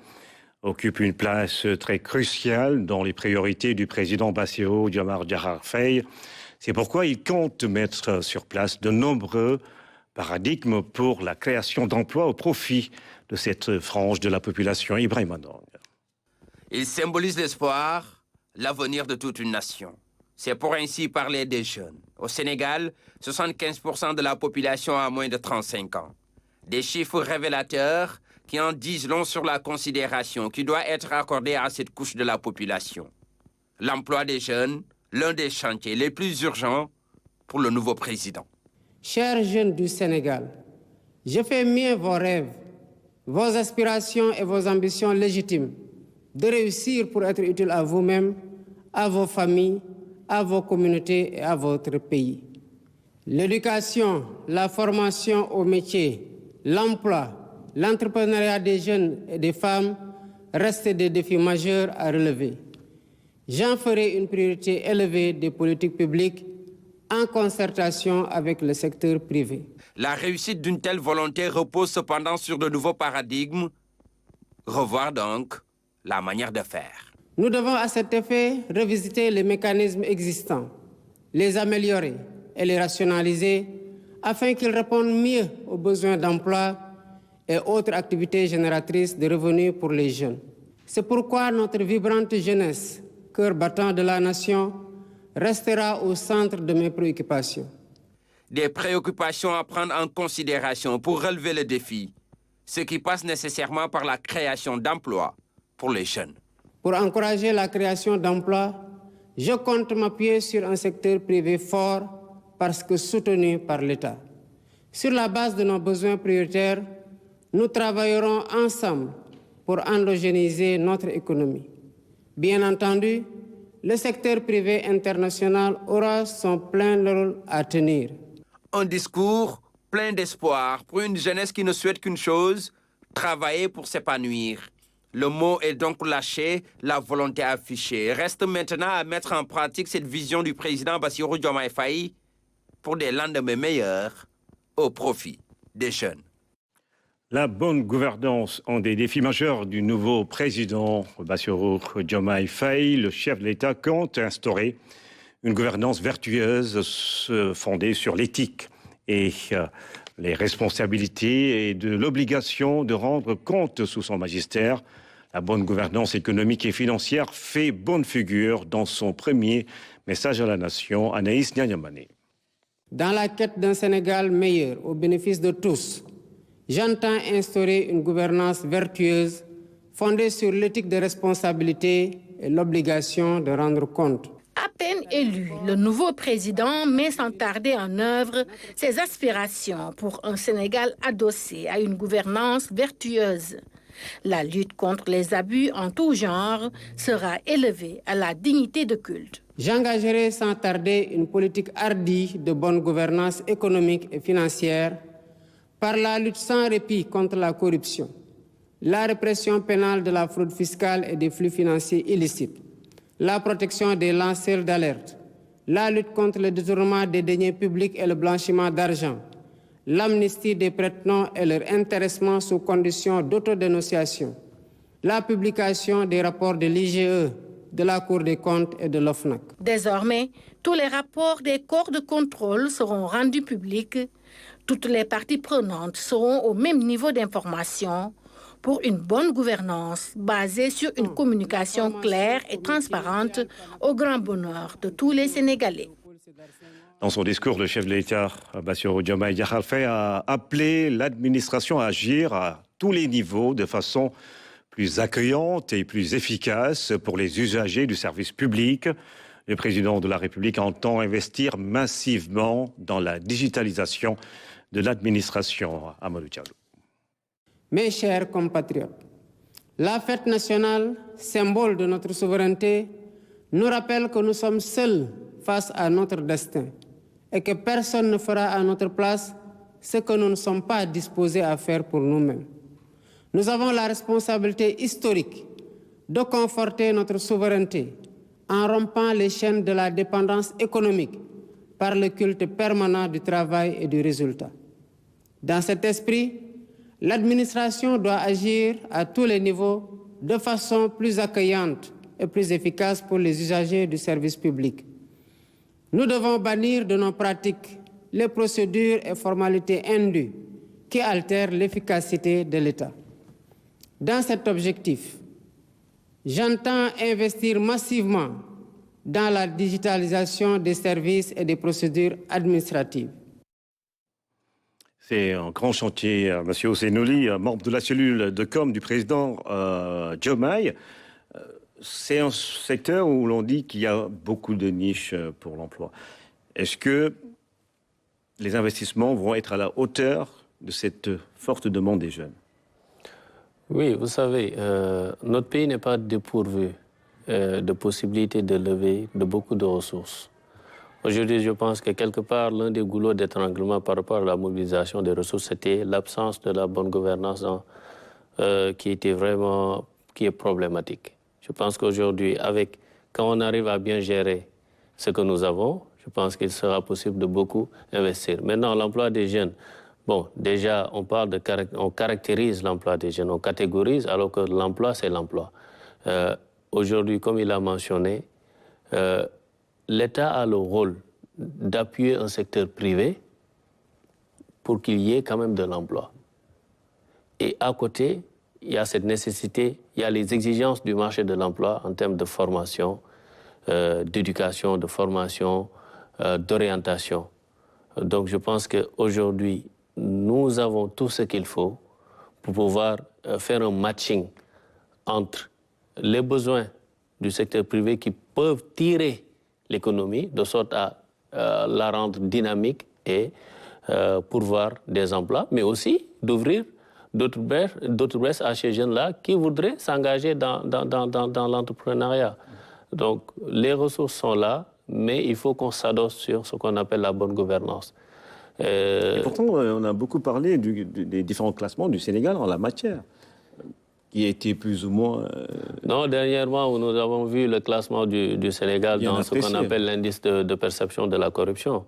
Speaker 2: occupe une place très cruciale dans les priorités du président Bassirou Diomaye Diakhar Faye. C'est pourquoi il compte mettre sur place de nombreux paradigmes pour la création d'emplois au profit de cette frange de la population. Ibrahim Andong.
Speaker 10: Il symbolise l'espoir, l'avenir de toute une nation. C'est pour ainsi parler des jeunes. Au Sénégal, 75% de la population a moins de 35 ans. Des chiffres révélateurs qui en disent long sur la considération qui doit être accordée à cette couche de la population. L'emploi des jeunes, l'un des chantiers les plus urgents pour le nouveau président.
Speaker 1: Chers jeunes du Sénégal, je fais mien vos rêves, vos aspirations et vos ambitions légitimes de réussir pour être utile à vous-même, à vos familles, à vos communautés et à votre pays. L'éducation, la formation au métier, l'emploi, l'entrepreneuriat des jeunes et des femmes restent des défis majeurs à relever. J'en ferai une priorité élevée des politiques publiques en concertation avec le secteur privé.
Speaker 10: La réussite d'une telle volonté repose cependant sur de nouveaux paradigmes. Revoir donc la manière de faire.
Speaker 1: Nous devons à cet effet revisiter les mécanismes existants, les améliorer et les rationaliser afin qu'ils répondent mieux aux besoins d'emploi et autres activités génératrices de revenus pour les jeunes. C'est pourquoi notre vibrante jeunesse, cœur battant de la nation, restera au centre de mes préoccupations.
Speaker 10: Des préoccupations à prendre en considération pour relever le défi, ce qui passe nécessairement par la création d'emplois pour les jeunes.
Speaker 1: Pour encourager la création d'emplois, je compte m'appuyer sur un secteur privé fort parce que soutenu par l'État. Sur la base de nos besoins prioritaires, nous travaillerons ensemble pour endogénéiser notre économie. Bien entendu, le secteur privé international aura son plein rôle à tenir.
Speaker 10: Un discours plein d'espoir pour une jeunesse qui ne souhaite qu'une chose, travailler pour s'épanouir. Le mot est donc lâché, la volonté affichée. Reste maintenant à mettre en pratique cette vision du président Bassirou Diomaye Faye pour des lendemains meilleurs au profit des jeunes.
Speaker 2: La bonne gouvernance, un des défis majeurs du nouveau président Bassirou Diomaye Faye. Le chef de l'État compte instaurer une gouvernance vertueuse fondée sur l'éthique et les responsabilités et de l'obligation de rendre compte sous son magistère. La bonne gouvernance économique et financière fait bonne figure dans son premier message à la nation. Anaïs Nyanyamane.
Speaker 1: Dans la quête d'un Sénégal meilleur au bénéfice de tous, j'entends instaurer une gouvernance vertueuse fondée sur l'éthique de responsabilité et l'obligation de rendre compte.
Speaker 11: À peine élu, le nouveau président met sans tarder en œuvre ses aspirations pour un Sénégal adossé à une gouvernance vertueuse. La lutte contre les abus en tout genre sera élevée à la dignité de culte.
Speaker 1: J'engagerai sans tarder une politique hardie de bonne gouvernance économique et financière par la lutte sans répit contre la corruption, la répression pénale de la fraude fiscale et des flux financiers illicites, la protection des lanceurs d'alerte, la lutte contre le détournement des deniers publics et le blanchiment d'argent, l'amnistie des prête-noms et leur intéressement sous condition d'autodénonciation, la publication des rapports de l'IGE, de la Cour des comptes et de l'OFNAC.
Speaker 11: Désormais, tous les rapports des corps de contrôle seront rendus publics. Toutes les parties prenantes seront au même niveau d'information pour une bonne gouvernance basée sur une communication claire et transparente au grand bonheur de tous les Sénégalais.
Speaker 2: Dans son discours, le chef de l'État, Bassirou Diomaye Diakhar Faye, a appelé l'administration à agir à tous les niveaux de façon plus accueillante et plus efficace pour les usagers du service public. Le président de la République entend investir massivement dans la digitalisation de l'administration. Amadou Diallo.
Speaker 1: Mes chers compatriotes, la fête nationale, symbole de notre souveraineté, nous rappelle que nous sommes seuls face à notre destin et que personne ne fera à notre place ce que nous ne sommes pas disposés à faire pour nous-mêmes. Nous avons la responsabilité historique de conforter notre souveraineté en rompant les chaînes de la dépendance économique par le culte permanent du travail et du résultat. Dans cet esprit, l'administration doit agir à tous les niveaux de façon plus accueillante et plus efficace pour les usagers du service public. Nous devons bannir de nos pratiques les procédures et formalités indues qui altèrent l'efficacité de l'État. Dans cet objectif, j'entends investir massivement dans la digitalisation des services et des procédures administratives.
Speaker 2: C'est un grand chantier, M. Oussenouli, membre de la cellule de com du président Diomaye. C'est un secteur où l'on dit qu'il y a beaucoup de niches pour l'emploi. Est-ce que les investissements vont être à la hauteur de cette forte demande des jeunes?
Speaker 4: Oui, vous savez, notre pays n'est pas dépourvu de possibilités de lever de beaucoup de ressources. Aujourd'hui, je pense que quelque part, l'un des goulots d'étranglement par rapport à la mobilisation des ressources, c'était l'absence de la bonne gouvernance qui est problématique. Je pense qu'aujourd'hui, quand on arrive à bien gérer ce que nous avons, je pense qu'il sera possible de beaucoup investir. Maintenant, l'emploi des jeunes, bon, déjà, on caractérise l'emploi des jeunes, on catégorise, alors que l'emploi, c'est l'emploi. Aujourd'hui, comme il a mentionné, l'État a le rôle d'appuyer un secteur privé pour qu'il y ait quand même de l'emploi. Et à côté, il y a cette nécessité, il y a les exigences du marché de l'emploi en termes de formation, d'éducation, de formation, d'orientation. Donc je pense qu'aujourd'hui, nous avons tout ce qu'il faut pour pouvoir faire un matching entre les besoins du secteur privé qui peuvent tirer l'économie de sorte à la rendre dynamique et pourvoir des emplois, mais aussi d'ouvrir d'autres brèches à ces jeunes-là qui voudraient s'engager dans l'entrepreneuriat. Donc les ressources sont là, mais il faut qu'on s'adosse sur ce qu'on appelle la bonne gouvernance.
Speaker 2: Et pourtant, on a beaucoup parlé des différents classements du Sénégal en la matière, qui a été plus ou moins...
Speaker 4: Non, dernièrement, nous avons vu le classement du Sénégal dans ce qu'on appelle l'indice de perception de la corruption.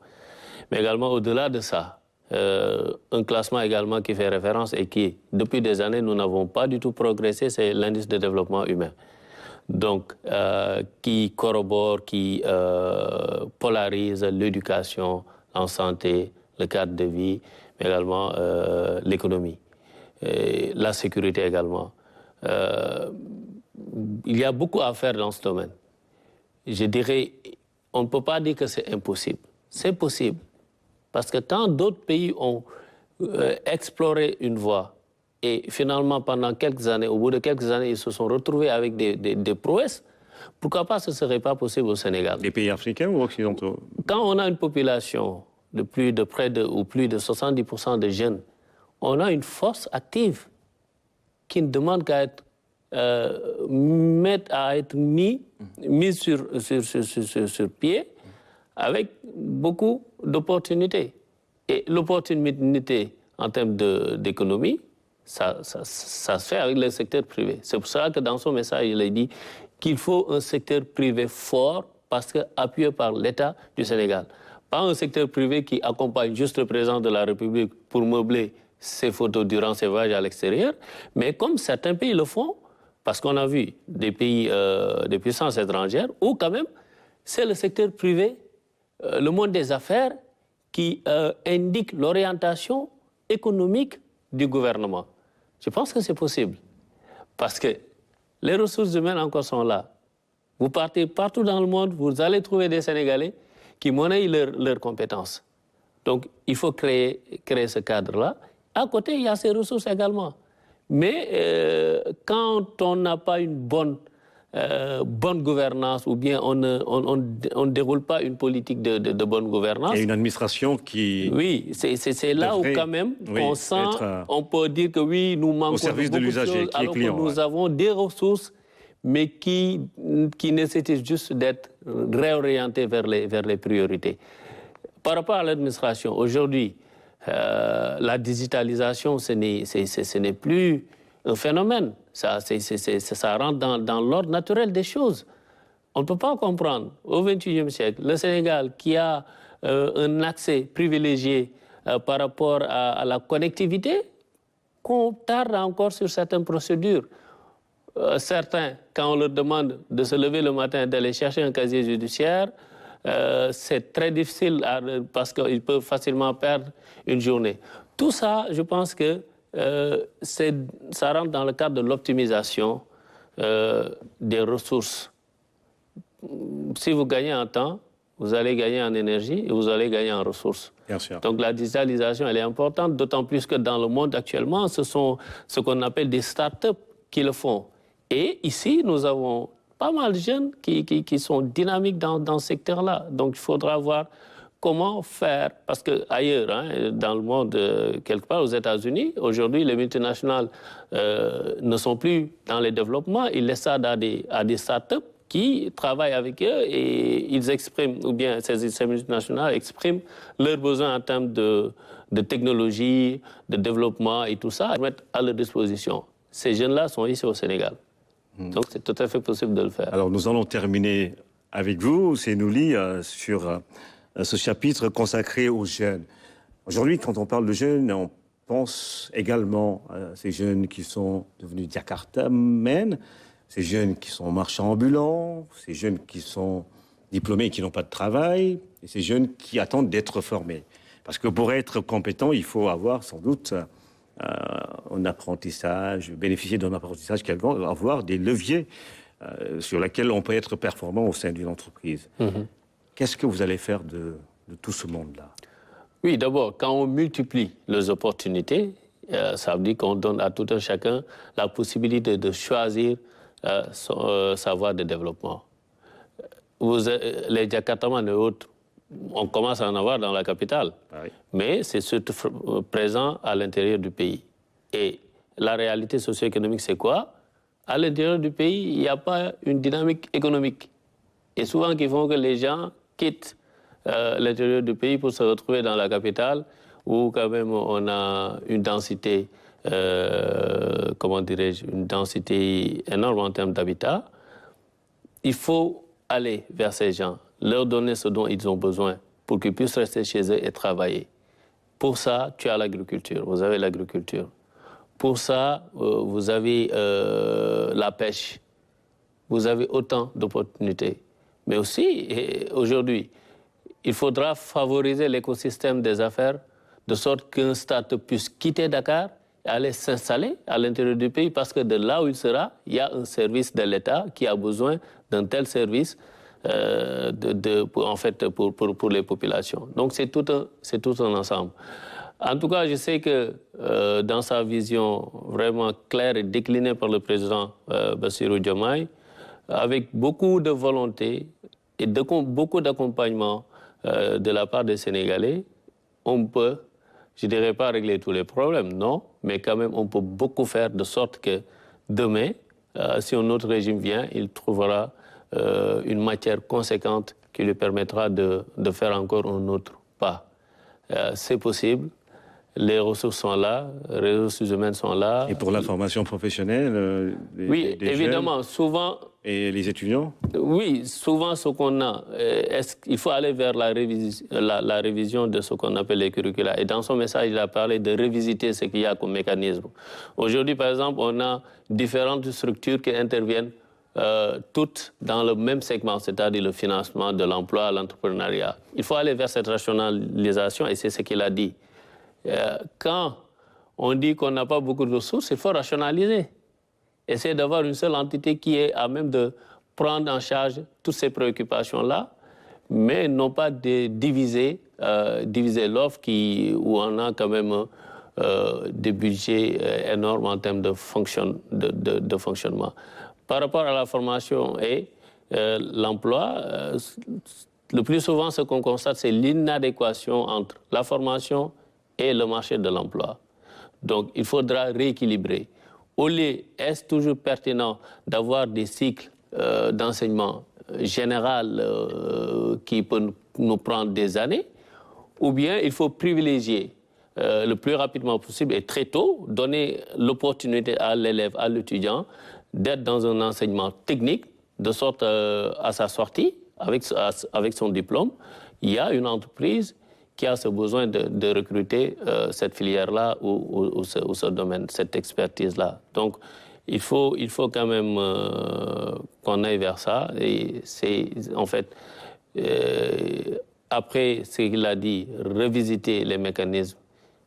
Speaker 4: Mais également, au-delà de ça, un classement également qui fait référence et qui, depuis des années, nous n'avons pas du tout progressé, c'est l'indice de développement humain. Donc, qui corrobore, qui polarise l'éducation, en santé, le cadre de vie, mais également l'économie, la sécurité également. Il y a beaucoup à faire dans ce domaine. Je dirais, on ne peut pas dire que c'est impossible. C'est possible. Parce que tant d'autres pays ont exploré une voie et finalement, pendant quelques années, au bout de quelques années, ils se sont retrouvés avec des prouesses, pourquoi pas ce ne serait pas possible au Sénégal?
Speaker 2: Les pays africains ou occidentaux?
Speaker 4: Quand on a une population de plus de 70% de jeunes, on a une force active qui ne demande qu'à être mise sur pied avec beaucoup d'opportunités. Et l'opportunité en termes d'économie, ça se fait avec le secteur privé. C'est pour ça que dans son message, il a dit qu'il faut un secteur privé fort parce qu'appuyé par l'État du Sénégal. Pas un secteur privé qui accompagne juste le président de la République pour meubler ses photos durant ses voyages à l'extérieur, mais comme certains pays le font, parce qu'on a vu des pays, des puissances étrangères, où quand même, c'est le secteur privé, le monde des affaires, qui indique l'orientation économique du gouvernement. Je pense que c'est possible, parce que les ressources humaines encore sont là. Vous partez partout dans le monde, vous allez trouver des Sénégalais qui monnaient leurs compétences. Donc, il faut créer ce cadre-là. À côté, il y a ces ressources également. Mais quand on n'a pas une bonne gouvernance ou bien on ne déroule pas une politique de bonne gouvernance...
Speaker 2: Et une administration qui...
Speaker 4: Oui, c'est là où quand même on sent, on peut dire que oui, nous manquons
Speaker 2: au service de l'usager,
Speaker 4: alors que nous avons des ressources, mais qui nécessitent juste d'être réorientées vers les priorités. Par rapport à l'administration, aujourd'hui, la digitalisation, ce n'est plus un phénomène. Ça rentre dans l'ordre naturel des choses. On ne peut pas comprendre, au XXIe siècle, le Sénégal qui a un accès privilégié par rapport à la connectivité, qu'on tarde encore sur certaines procédures. Certains, quand on leur demande de se lever le matin et d'aller chercher un casier judiciaire, c'est très difficile parce qu'ils peuvent facilement perdre une journée. Tout ça, je pense que ça rentre dans le cadre de l'optimisation des ressources. Si vous gagnez en temps, vous allez gagner en énergie et vous allez gagner en ressources.
Speaker 2: Bien sûr.
Speaker 4: Donc la digitalisation, elle est importante, d'autant plus que dans le monde actuellement, ce sont ce qu'on appelle des start-up qui le font. Et ici, nous avons pas mal de jeunes qui sont dynamiques dans ce secteur-là. Donc il faudra voir comment faire, parce qu'ailleurs, dans le monde, quelque part aux États-Unis, aujourd'hui, les multinationales ne sont plus dans les développements, ils laissent ça à des start-up qui travaillent avec eux et ils expriment, ou bien ces multinationales expriment leurs besoins en termes de technologie, de développement et tout ça, mettre à leur disposition. Ces jeunes-là sont ici au Sénégal. Donc c'est tout à fait possible de le faire.
Speaker 2: Alors nous allons terminer avec vous, Seynouli, sur ce chapitre consacré aux jeunes. Aujourd'hui, quand on parle de jeunes, on pense également à ces jeunes qui sont devenus Jakarta-men, ces jeunes qui sont marchands ambulants, ces jeunes qui sont diplômés et qui n'ont pas de travail, et ces jeunes qui attendent d'être formés. Parce que pour être compétent, il faut avoir sans doute un apprentissage, bénéficier d'un apprentissage quelconque, avoir des leviers sur lesquels on peut être performant au sein d'une entreprise. Qu'est-ce que vous allez faire de tout ce monde-là?
Speaker 4: Oui, d'abord, quand on multiplie les opportunités, ça veut dire qu'on donne à tout un chacun la possibilité de choisir sa voie de développement. Les Jakartaman et autres, on commence à en avoir dans la capitale, mais c'est surtout présent à l'intérieur du pays. Et la réalité socio-économique, c'est quoi? À l'intérieur du pays, il n'y a pas une dynamique économique. Et souvent, qui font que les gens quittent l'intérieur du pays pour se retrouver dans la capitale, où quand même on a une densité, comment dirais-je, une densité énorme en termes d'habitat. Il faut aller vers ces gens, leur donner ce dont ils ont besoin pour qu'ils puissent rester chez eux et travailler. Pour ça, tu as l'agriculture, vous avez l'agriculture. Pour ça, vous avez la pêche. Vous avez autant d'opportunités. Mais aussi, aujourd'hui, il faudra favoriser l'écosystème des affaires de sorte qu'un start-up puisse quitter Dakar et aller s'installer à l'intérieur du pays parce que de là où il sera, il y a un service de l'État qui a besoin d'un tel service pour les populations. Donc c'est tout un ensemble. En tout cas, je sais que dans sa vision vraiment claire et déclinée par le président Bassirou Diomaye, avec beaucoup de volonté et beaucoup d'accompagnement de la part des Sénégalais, on peut, je ne dirais pas régler tous les problèmes, non, mais quand même on peut beaucoup faire de sorte que demain, si un autre régime vient, il trouvera une matière conséquente qui lui permettra de faire encore un autre pas. C'est possible. les ressources sont là, les ressources humaines sont là.
Speaker 2: Et pour la formation professionnelle
Speaker 4: oui, évidemment, souvent...
Speaker 2: Et les étudiants?
Speaker 4: Oui, souvent ce qu'on a, il faut aller vers la révision de ce qu'on appelle les curricula. Et dans son message, il a parlé de revisiter ce qu'il y a comme mécanisme. Aujourd'hui, par exemple, on a différentes structures qui interviennent toutes dans le même segment, c'est-à-dire le financement de l'emploi, l'entrepreneuriat. Il faut aller vers cette rationalisation et c'est ce qu'il a dit. Quand on dit qu'on n'a pas beaucoup de ressources, il faut rationaliser. Essayer d'avoir une seule entité qui est à même de prendre en charge toutes ces préoccupations-là, mais non pas de diviser l'offre où on a quand même des budgets énormes en termes de fonctionnement. Par rapport à la formation et l'emploi, le plus souvent, ce qu'on constate, c'est l'inadéquation entre la formation et le marché de l'emploi. Donc, il faudra rééquilibrer. Au lieu, est-ce toujours pertinent d'avoir des cycles d'enseignement général qui peuvent nous prendre des années, ou bien il faut privilégier le plus rapidement possible et très tôt, donner l'opportunité à l'élève, à l'étudiant, d'être dans un enseignement technique, de sorte à sa sortie, avec son diplôme, il y a une entreprise qui a ce besoin de recruter cette filière-là ou ce domaine, cette expertise-là. Donc, il faut quand même qu'on aille vers ça. Et c'est, en fait, après ce qu'il a dit, revisiter les mécanismes,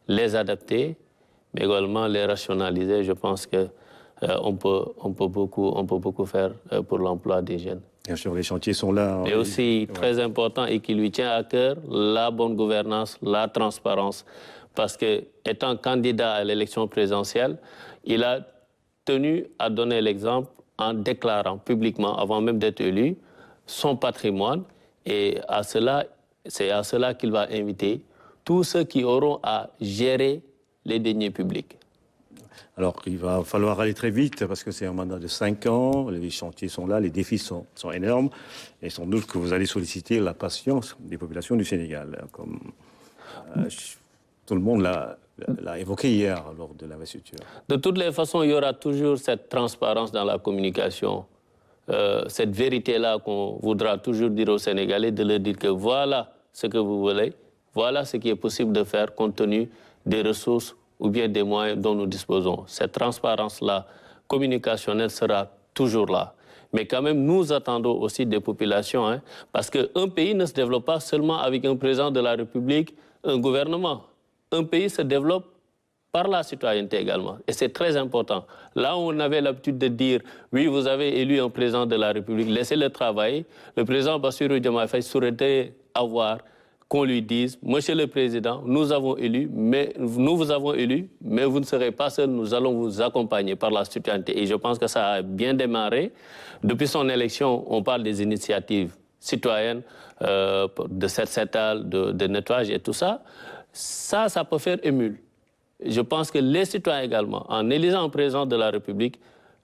Speaker 4: les adapter, mais également les rationaliser. Je pense qu'on peut beaucoup faire pour l'emploi des jeunes.
Speaker 2: Bien sûr, les chantiers sont là.
Speaker 4: Et aussi, très important et qui lui tient à cœur, la bonne gouvernance, la transparence. Parce que, étant candidat à l'élection présidentielle, il a tenu à donner l'exemple en déclarant publiquement, avant même d'être élu, son patrimoine. Et c'est à cela qu'il va inviter tous ceux qui auront à gérer les deniers publics.
Speaker 2: Alors, il va falloir aller très vite parce que c'est un mandat de 5 ans, les chantiers sont là, les défis sont énormes et sans doute que vous allez solliciter la patience des populations du Sénégal, comme tout le monde l'a évoqué hier lors de l'investiture.
Speaker 4: De toutes les façons, il y aura toujours cette transparence dans la communication, cette vérité-là qu'on voudra toujours dire aux Sénégalais, de leur dire que voilà ce que vous voulez, voilà ce qui est possible de faire compte tenu des ressources ou bien des moyens dont nous disposons. Cette transparence-là, communicationnelle, sera toujours là. Mais quand même, nous attendons aussi des populations, parce qu'un pays ne se développe pas seulement avec un président de la République, un gouvernement. Un pays se développe par la citoyenneté également. Et c'est très important. Là où on avait l'habitude de dire, oui, vous avez élu un président de la République, laissez-le travailler, le président Bassirou Diomaye Faye souhaiterait avoir qu'on lui dise, Monsieur le Président, nous vous avons élu, mais vous ne serez pas seul, nous allons vous accompagner par la citoyenneté. Et je pense que ça a bien démarré. Depuis son élection, on parle des initiatives citoyennes, de set-setal, de nettoyage et tout ça. Ça peut faire émule. Je pense que les citoyens également, en élisant un président de la République,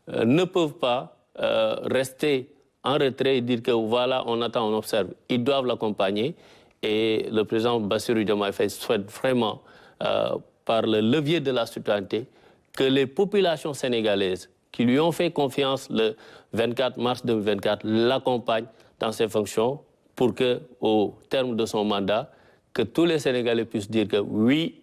Speaker 4: ne peuvent pas rester en retrait et dire que voilà, on attend, on observe. Ils doivent l'accompagner. Et le président Bassirou Diomaye Faye souhaite vraiment, par le levier de la citoyenneté, que les populations sénégalaises qui lui ont fait confiance le 24 mars 2024 l'accompagnent dans ses fonctions pour qu'au terme de son mandat, que tous les Sénégalais puissent dire que oui,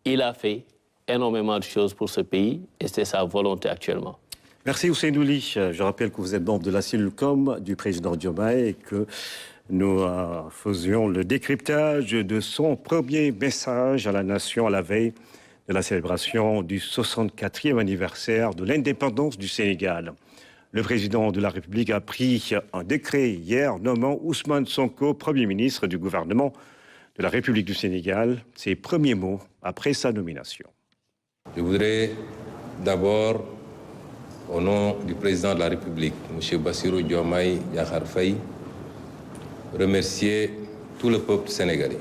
Speaker 4: il a fait énormément de choses pour ce pays et c'est sa volonté actuellement.
Speaker 2: Merci Ousseynou Ly. Je rappelle que vous êtes membre de la cellule com du président Diomaye et que nous faisions le décryptage de son premier message à la nation à la veille de la célébration du 64e anniversaire de l'indépendance du Sénégal. Le président de la République a pris un décret hier nommant Ousmane Sonko Premier ministre du gouvernement de la République du Sénégal. Ses premiers mots après sa nomination.
Speaker 12: Je voudrais d'abord, au nom du président de la République, M. Bassirou Diomaye Diakhar Faye, remercier tout le peuple sénégalais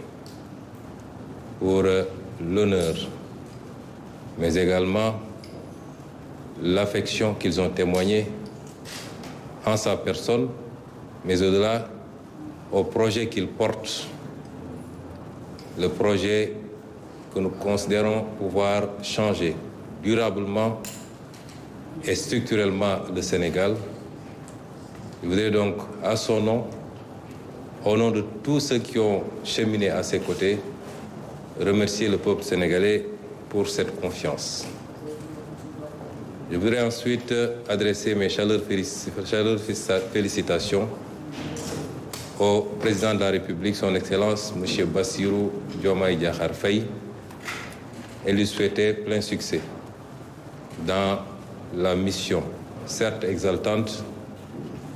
Speaker 12: pour l'honneur, mais également l'affection qu'ils ont témoigné en sa personne, mais au-delà au projet qu'il porte, le projet que nous considérons pouvoir changer durablement et structurellement le Sénégal. Je voudrais donc, à son nom, au nom de tous ceux qui ont cheminé à ses côtés, remercier le peuple sénégalais pour cette confiance. Je voudrais ensuite adresser mes chaleureuses félicitations au président de la République, son Excellence, M. Bassirou Diomaye Diakhar Faye, et lui souhaiter plein succès dans la mission, certes exaltante,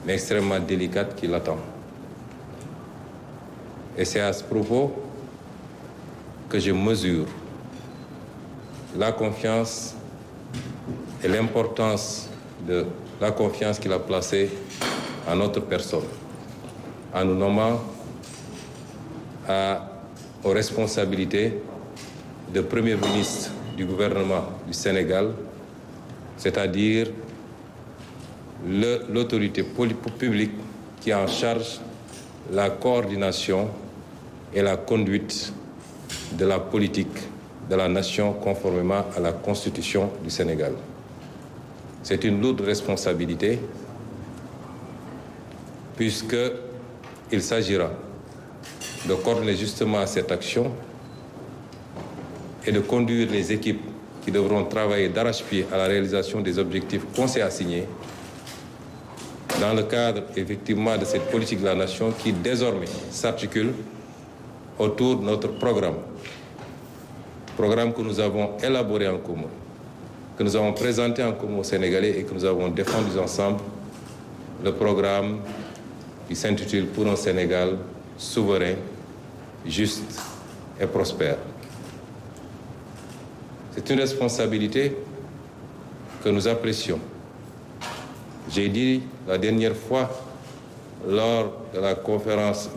Speaker 12: mais extrêmement délicate qui l'attend. Et c'est à ce propos que je mesure la confiance et l'importance de la confiance qu'il a placée en notre personne, en nous nommant aux responsabilités de Premier ministre du gouvernement du Sénégal, c'est-à-dire l'autorité publique qui est en charge la coordination et la conduite de la politique de la nation conformément à la Constitution du Sénégal. C'est une lourde responsabilité puisqu'il s'agira de coordonner justement cette action et de conduire les équipes qui devront travailler d'arrache-pied à la réalisation des objectifs qu'on s'est assignés dans le cadre effectivement de cette politique de la nation qui désormais s'articule autour de notre programme que nous avons élaboré en commun, que nous avons présenté en commun aux Sénégalais et que nous avons défendu ensemble, le programme qui s'intitule « Pour un Sénégal souverain, juste et prospère ». C'est une responsabilité que nous apprécions. J'ai dit la dernière fois, lors de la conférence,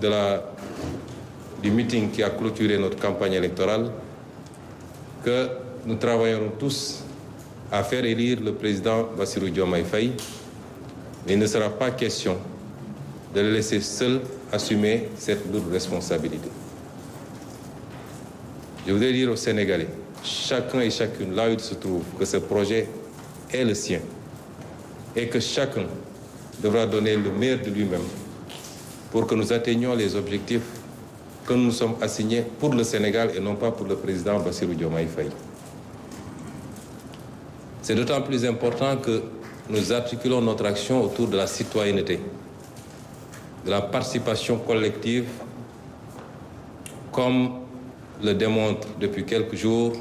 Speaker 12: du meeting qui a clôturé notre campagne électorale, que nous travaillerons tous à faire élire le président Bassirou Diomaye Faye, mais il ne sera pas question de le laisser seul assumer cette lourde responsabilité. Je voudrais dire aux Sénégalais, chacun et chacune, là où il se trouve, que ce projet est le sien et que chacun devra donner le meilleur de lui-même pour que nous atteignions les objectifs que nous nous sommes assignés pour le Sénégal et non pas pour le président Bassirou Diomaye Faye. C'est d'autant plus important que nous articulons notre action autour de la citoyenneté, de la participation collective, comme le démontre depuis quelques jours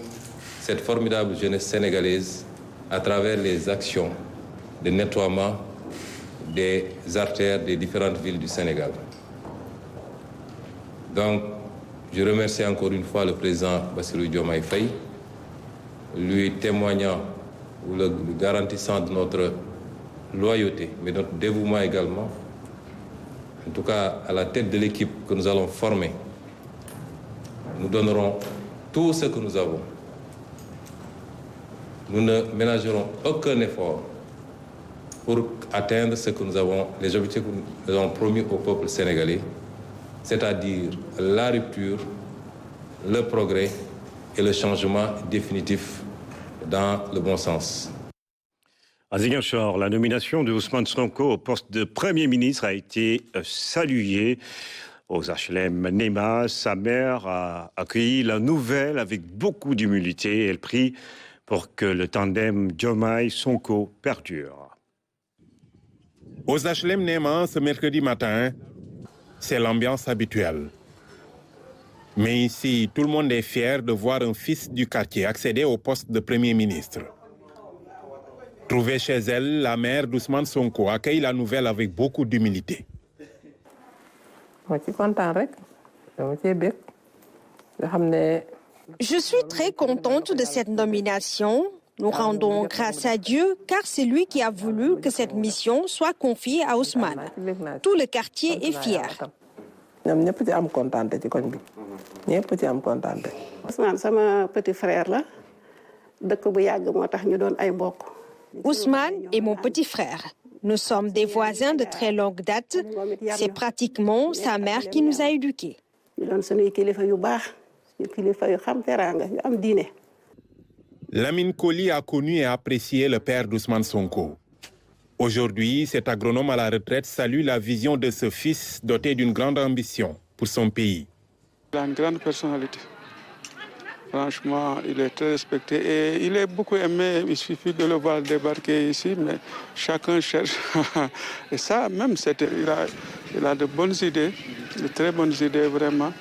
Speaker 12: cette formidable jeunesse sénégalaise à travers les actions de nettoiement des artères des différentes villes du Sénégal. Donc, je remercie encore une fois le président Bassirou Diomaye Faye, lui témoignant ou le garantissant de notre loyauté, mais notre dévouement également. En tout cas, à la tête de l'équipe que nous allons former, nous donnerons tout ce que nous avons. Nous ne ménagerons aucun effort pour atteindre ce que nous avons, les objectifs que nous avons promis au peuple sénégalais, c'est-à-dire la rupture, le progrès et le changement définitif dans le bon sens.
Speaker 2: À Ziguinchor, la nomination de Ousmane Sonko au poste de Premier ministre a été saluée. Aux HLM Néma, sa mère a accueilli la nouvelle avec beaucoup d'humilité. Elle prie pour que le tandem Diomaye-Sonko perdure.
Speaker 13: Aux HLM Néma, ce mercredi matin, c'est l'ambiance habituelle. Mais ici, tout le monde est fier de voir un fils du quartier accéder au poste de Premier ministre. Trouvée chez elle, la mère d'Ousmane Sonko accueille la nouvelle avec beaucoup d'humilité.
Speaker 14: Je suis très contente de cette nomination. Nous rendons grâce à Dieu car c'est lui qui a voulu que cette mission soit confiée à Ousmane. Tout le quartier est fier.
Speaker 15: Ousmane, c'est mon petit frère.
Speaker 14: Ousmane est mon petit frère. Nous sommes des voisins de très longue date. C'est pratiquement sa mère qui nous a éduqués.
Speaker 13: Lamine Koli a connu et apprécié le père d'Ousmane Sonko. Aujourd'hui, cet agronome à la retraite salue la vision de ce fils doté d'une grande ambition pour son pays.
Speaker 16: Il a une grande personnalité. Franchement, il est très respecté et il est beaucoup aimé. Il suffit de le voir débarquer ici, mais chacun cherche. Et ça, même, il a de bonnes idées, de très bonnes idées vraiment.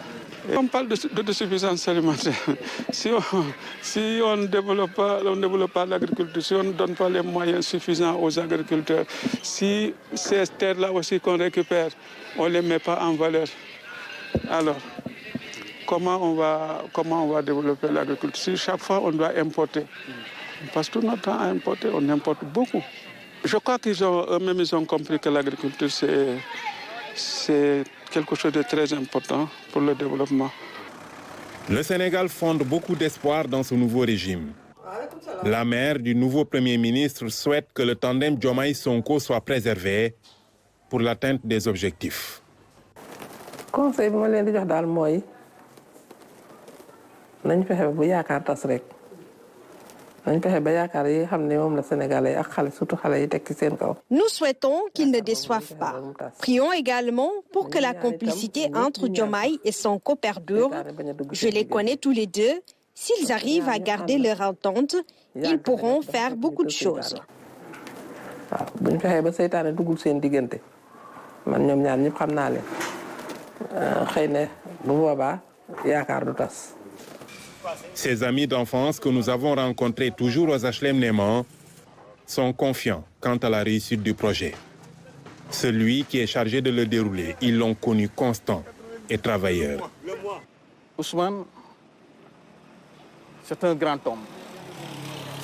Speaker 16: Et on parle d'autosuffisance alimentaire. Si on ne développe pas l'agriculture, si on ne donne pas les moyens suffisants aux agriculteurs, si ces terres-là aussi qu'on récupère, on ne les met pas en valeur, alors comment on va développer l'agriculture? Si chaque fois on doit importer, on passe tout notre temps à importer, on importe beaucoup. Je crois qu'ils ont compris que l'agriculture, c'est quelque chose de très important pour le développement.
Speaker 13: Le Sénégal fonde beaucoup d'espoir dans ce nouveau régime. La mère du nouveau Premier ministre souhaite que le tandem Diomaye-Sonko soit préservé pour l'atteinte des objectifs.
Speaker 15: Conseil bi ma leen di jox daal mooy nañ fexe bu yaakaar tas rek nañ fexe ba yaakaar yi xam ne moom la Sénégalais ak xale surtout xale yi teg ci seen kaw.
Speaker 14: Nous souhaitons qu'ils ne déçoivent pas. Prions également pour que la complicité entre Diomaye et Sonko perdure. Je les connais tous les deux. S'ils arrivent à garder leur entente, ils pourront faire beaucoup de choses.
Speaker 15: waaw bu ñu fexee ba seytaane duggul seen diggante man ñoom ñaar ñëpp xam naa leen.
Speaker 13: Ces amis d'enfance que nous avons rencontrés toujours aux HLM Néman sont confiants quant à la réussite du projet. Celui qui est chargé de le dérouler, ils l'ont connu constant et travailleur.
Speaker 17: Ousmane, c'est un grand homme.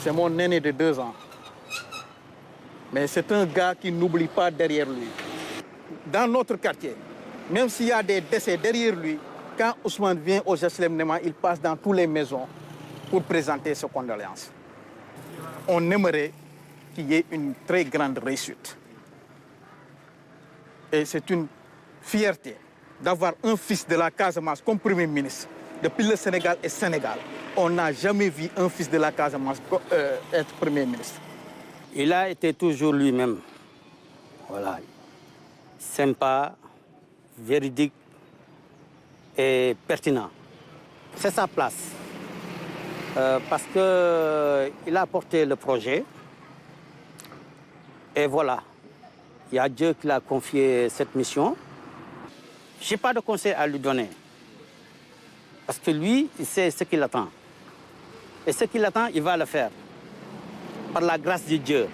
Speaker 17: C'est mon aîné de 2 ans. Mais c'est un gars qui n'oublie pas derrière lui. Dans notre quartier, même s'il y a des décès derrière lui, quand Ousmane vient au HLM Néman, il passe dans toutes les maisons pour présenter ses condoléances. On aimerait qu'il y ait une très grande réussite. Et c'est une fierté d'avoir un fils de la Casamance comme Premier ministre. Depuis le Sénégal et Sénégal, on n'a jamais vu un fils de la Casamance être Premier ministre.
Speaker 18: Il a été toujours lui-même. Voilà. Sympa, véridique et pertinent. C'est sa place. Parce qu'il a porté le projet. Et voilà. Il y a Dieu qui l'a confié cette mission. Je n'ai pas de conseil à lui donner. Parce que lui, il sait ce qu'il attend. Et ce qu'il attend, il va le faire. Par la grâce de Dieu.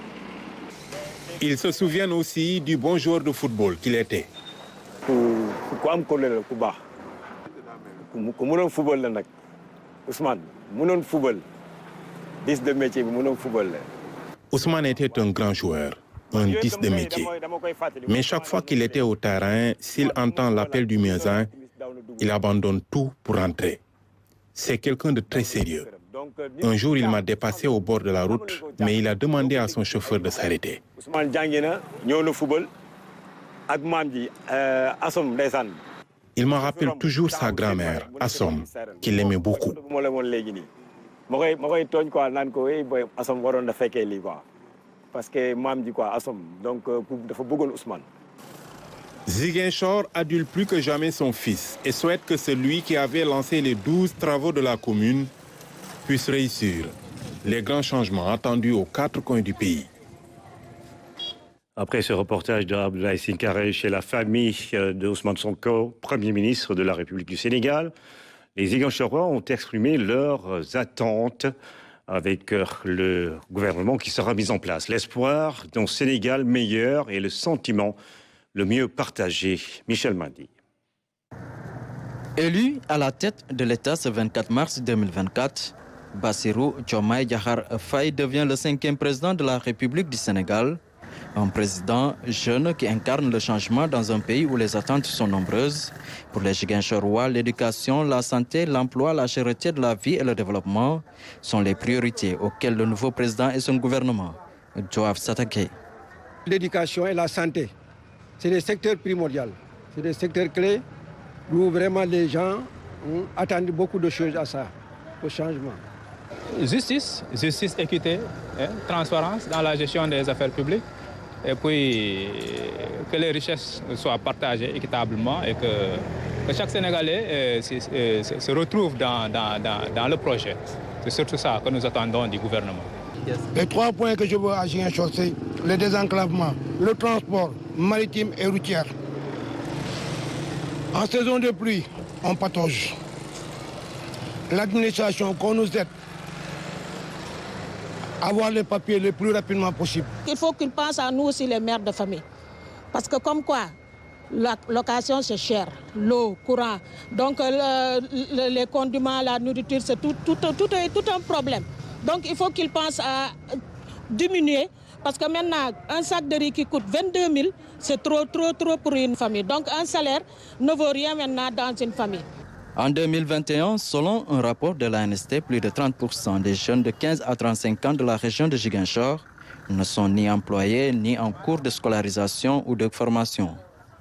Speaker 13: Ils se souviennent aussi du bon joueur de football qu'il était. Ousmane était un grand joueur, un 10 de métier. Mais chaque fois qu'il était au terrain, s'il entend l'appel du muezzin, il abandonne tout pour entrer. C'est quelqu'un de très sérieux. Un jour, il m'a dépassé au bord de la route, mais il a demandé à son chauffeur de s'arrêter. Il me rappelle toujours sa grand-mère, Assom, qu'il aimait beaucoup. Ziguinchor adule plus que jamais son fils et souhaite que celui qui avait lancé les 12 travaux de la commune puisse réussir les grands changements attendus aux 4 coins du pays.
Speaker 2: Après ce reportage d'Abdoulaye Sinkare chez la famille d'Ousmane Sonko, Premier ministre de la République du Sénégal, les Ziguinchorois ont exprimé leurs attentes avec le gouvernement qui sera mis en place. L'espoir d'un Sénégal meilleur et le sentiment le mieux partagé. Michel Mandi.
Speaker 19: Élu à la tête de l'État ce 24 mars 2024, Bassirou Diomaye Diakhar Faye devient le 5e président de la République du Sénégal. Un président jeune qui incarne le changement dans un pays où les attentes sont nombreuses. Pour les Ziguinchorois, l'éducation, la santé, l'emploi, la cherté de la vie et le développement sont les priorités auxquelles le nouveau président et son gouvernement doivent s'attaquer.
Speaker 20: L'éducation et la santé, c'est des secteurs primordiaux, c'est des secteurs clés où vraiment les gens attendu beaucoup de choses à ça, au changement.
Speaker 21: Justice, équité, transparence dans la gestion des affaires publiques, et puis que les richesses soient partagées équitablement et que chaque Sénégalais se retrouve dans le projet. C'est surtout ça que nous attendons du gouvernement.
Speaker 22: Les 3 points que je veux à Ziguinchor, c'est le désenclavement, le transport maritime et routier. En saison de pluie, on patauge. L'administration qu'on nous aide à avoir les papiers le plus rapidement possible.
Speaker 23: Il faut qu'ils pensent à nous aussi, les mères de famille. Parce que comme quoi, la location c'est cher, l'eau, courant. Donc les condiments, la nourriture, c'est tout un problème. Donc il faut qu'ils pensent à diminuer. Parce que maintenant, un sac de riz qui coûte 22 000, c'est trop pour une famille. Donc un salaire ne vaut rien maintenant dans une famille.
Speaker 19: En 2021, selon un rapport de l'ANST, plus de 30% des jeunes de 15 à 35 ans de la région de Ziguinchor ne sont ni employés ni en cours de scolarisation ou de formation.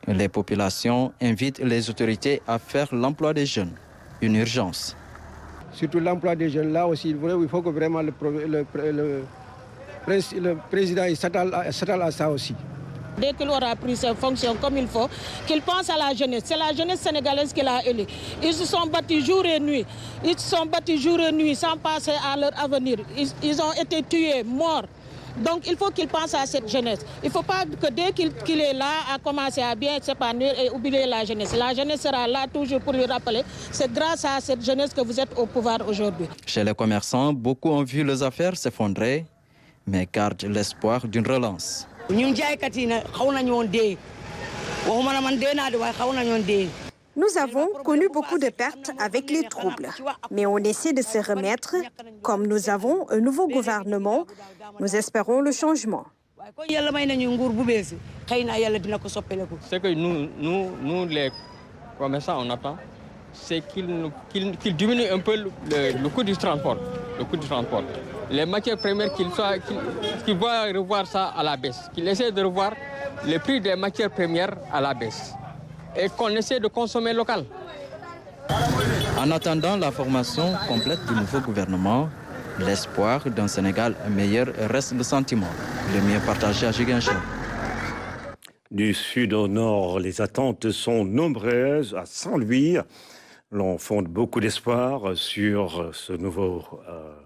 Speaker 19: Les populations invitent les autorités à faire l'emploi des jeunes une urgence.
Speaker 20: Surtout l'emploi des jeunes, là aussi, il faut que vraiment le président s'attale à ça aussi.
Speaker 23: Dès qu'il aura pris ses fonctions comme il faut, qu'il pense à la jeunesse. C'est la jeunesse sénégalaise qu'il a élue. Ils se sont battus jour et nuit. Ils se sont battus jour et nuit sans penser à leur avenir. Ils ont été tués, morts. Donc il faut qu'il pense à cette jeunesse. Il ne faut pas que dès qu'il est là, à commencer à bien s'épanouir et oublier la jeunesse. La jeunesse sera là toujours pour lui rappeler. C'est grâce à cette jeunesse que vous êtes au pouvoir aujourd'hui.
Speaker 19: Chez les commerçants, beaucoup ont vu leurs affaires s'effondrer, mais gardent l'espoir d'une relance.
Speaker 14: Nous avons connu beaucoup de pertes avec les troubles, mais on essaie de se remettre. Comme nous avons un nouveau gouvernement, nous espérons le changement.
Speaker 24: Ce que nous les commerçants, on attend, c'est qu'il diminue un peu le coût du transport. Les matières premières, qu'il va revoir ça à la baisse, qu'il essaie de revoir le prix des matières premières à la baisse et qu'on essaie de consommer local.
Speaker 19: En attendant la formation complète du nouveau gouvernement, l'espoir d'un Sénégal meilleur reste le sentiment le mieux partagé à Ziguinchor.
Speaker 2: Du sud au nord, les attentes sont nombreuses. À Saint-Louis, l'on fonde beaucoup d'espoir sur ce nouveau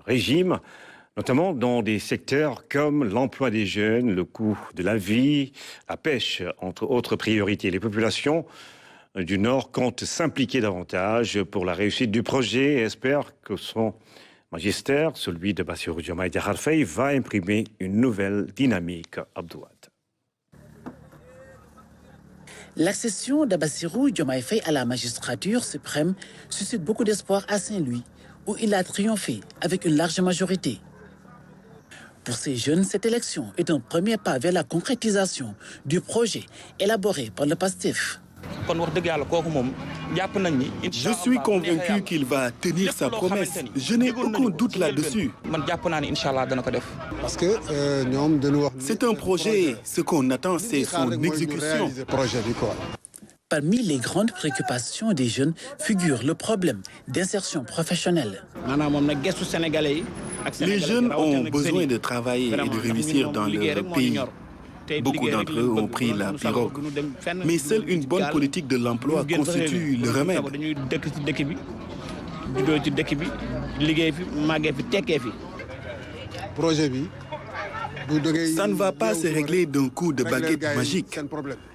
Speaker 2: régime, notamment dans des secteurs comme l'emploi des jeunes, le coût de la vie, la pêche, entre autres priorités. Les populations du Nord comptent s'impliquer davantage pour la réussite du projet et espèrent que son magistère, celui de Bassirou Diomaye Diakhar Faye, va imprimer une nouvelle dynamique. Abdouad.
Speaker 25: L'accession de Bassirou Diomaye Faye à la magistrature suprême suscite beaucoup d'espoir à Saint-Louis, où il a triomphé avec une large majorité. Pour ces jeunes, cette élection est un premier pas vers la concrétisation du projet élaboré par le PASTEF.
Speaker 26: Je suis convaincu qu'il va tenir sa promesse. Je n'ai aucun doute là-dessus.
Speaker 20: Parce que
Speaker 26: c'est un projet. Ce qu'on attend, c'est son exécution.
Speaker 25: Parmi les grandes préoccupations des jeunes figure le problème d'insertion professionnelle.
Speaker 26: Les jeunes ont besoin de travailler et de réussir dans leur pays. Beaucoup d'entre eux ont pris la pirogue. Mais seule une bonne politique de l'emploi constitue le remède. Ça ne va pas se régler d'un coup de baguette magique.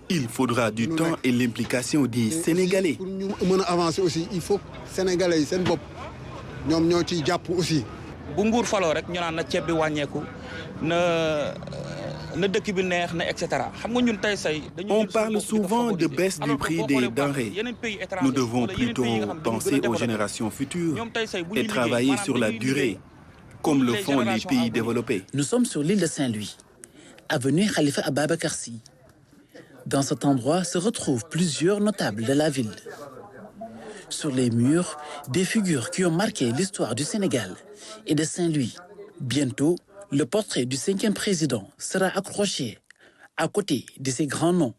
Speaker 26: Il faudra du temps et l'implication des Sénégalais.
Speaker 20: Pour nous avancer aussi, il faut que les Sénégalais aussi.
Speaker 26: On parle souvent de baisse du prix des denrées. Nous devons plutôt penser aux générations futures et travailler sur la durée, comme le font les pays développés.
Speaker 25: Nous sommes sur l'île de Saint-Louis, avenue Khalifa Ababacar Sy. Dans cet endroit se retrouvent plusieurs notables de la ville. Sur les murs, des figures qui ont marqué l'histoire du Sénégal et de Saint-Louis. Bientôt, le portrait du 5e président sera accroché à côté de ces grands noms.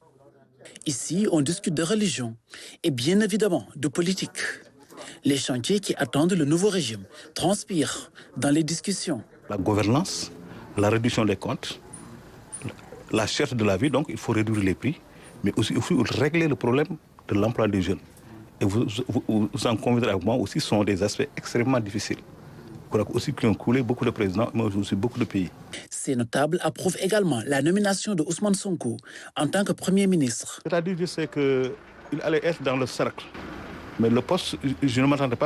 Speaker 25: Ici, on discute de religion et bien évidemment de politique. Les chantiers qui attendent le nouveau régime transpirent dans les discussions.
Speaker 3: La gouvernance, la réduction des comptes, la cherté de la vie, donc il faut réduire les prix, mais aussi régler le problème de l'emploi des jeunes. Et vous en conviendrez avec moi aussi, ce sont des aspects extrêmement difficiles. Aussi qui ont coulé beaucoup de présidents, mais aussi beaucoup de pays.
Speaker 25: Ces notables approuvent également la nomination de Ousmane Sonko en tant que Premier ministre.
Speaker 3: C'est-à-dire, je sais qu'il allait être dans le cercle, mais le poste, je ne m'attendais pas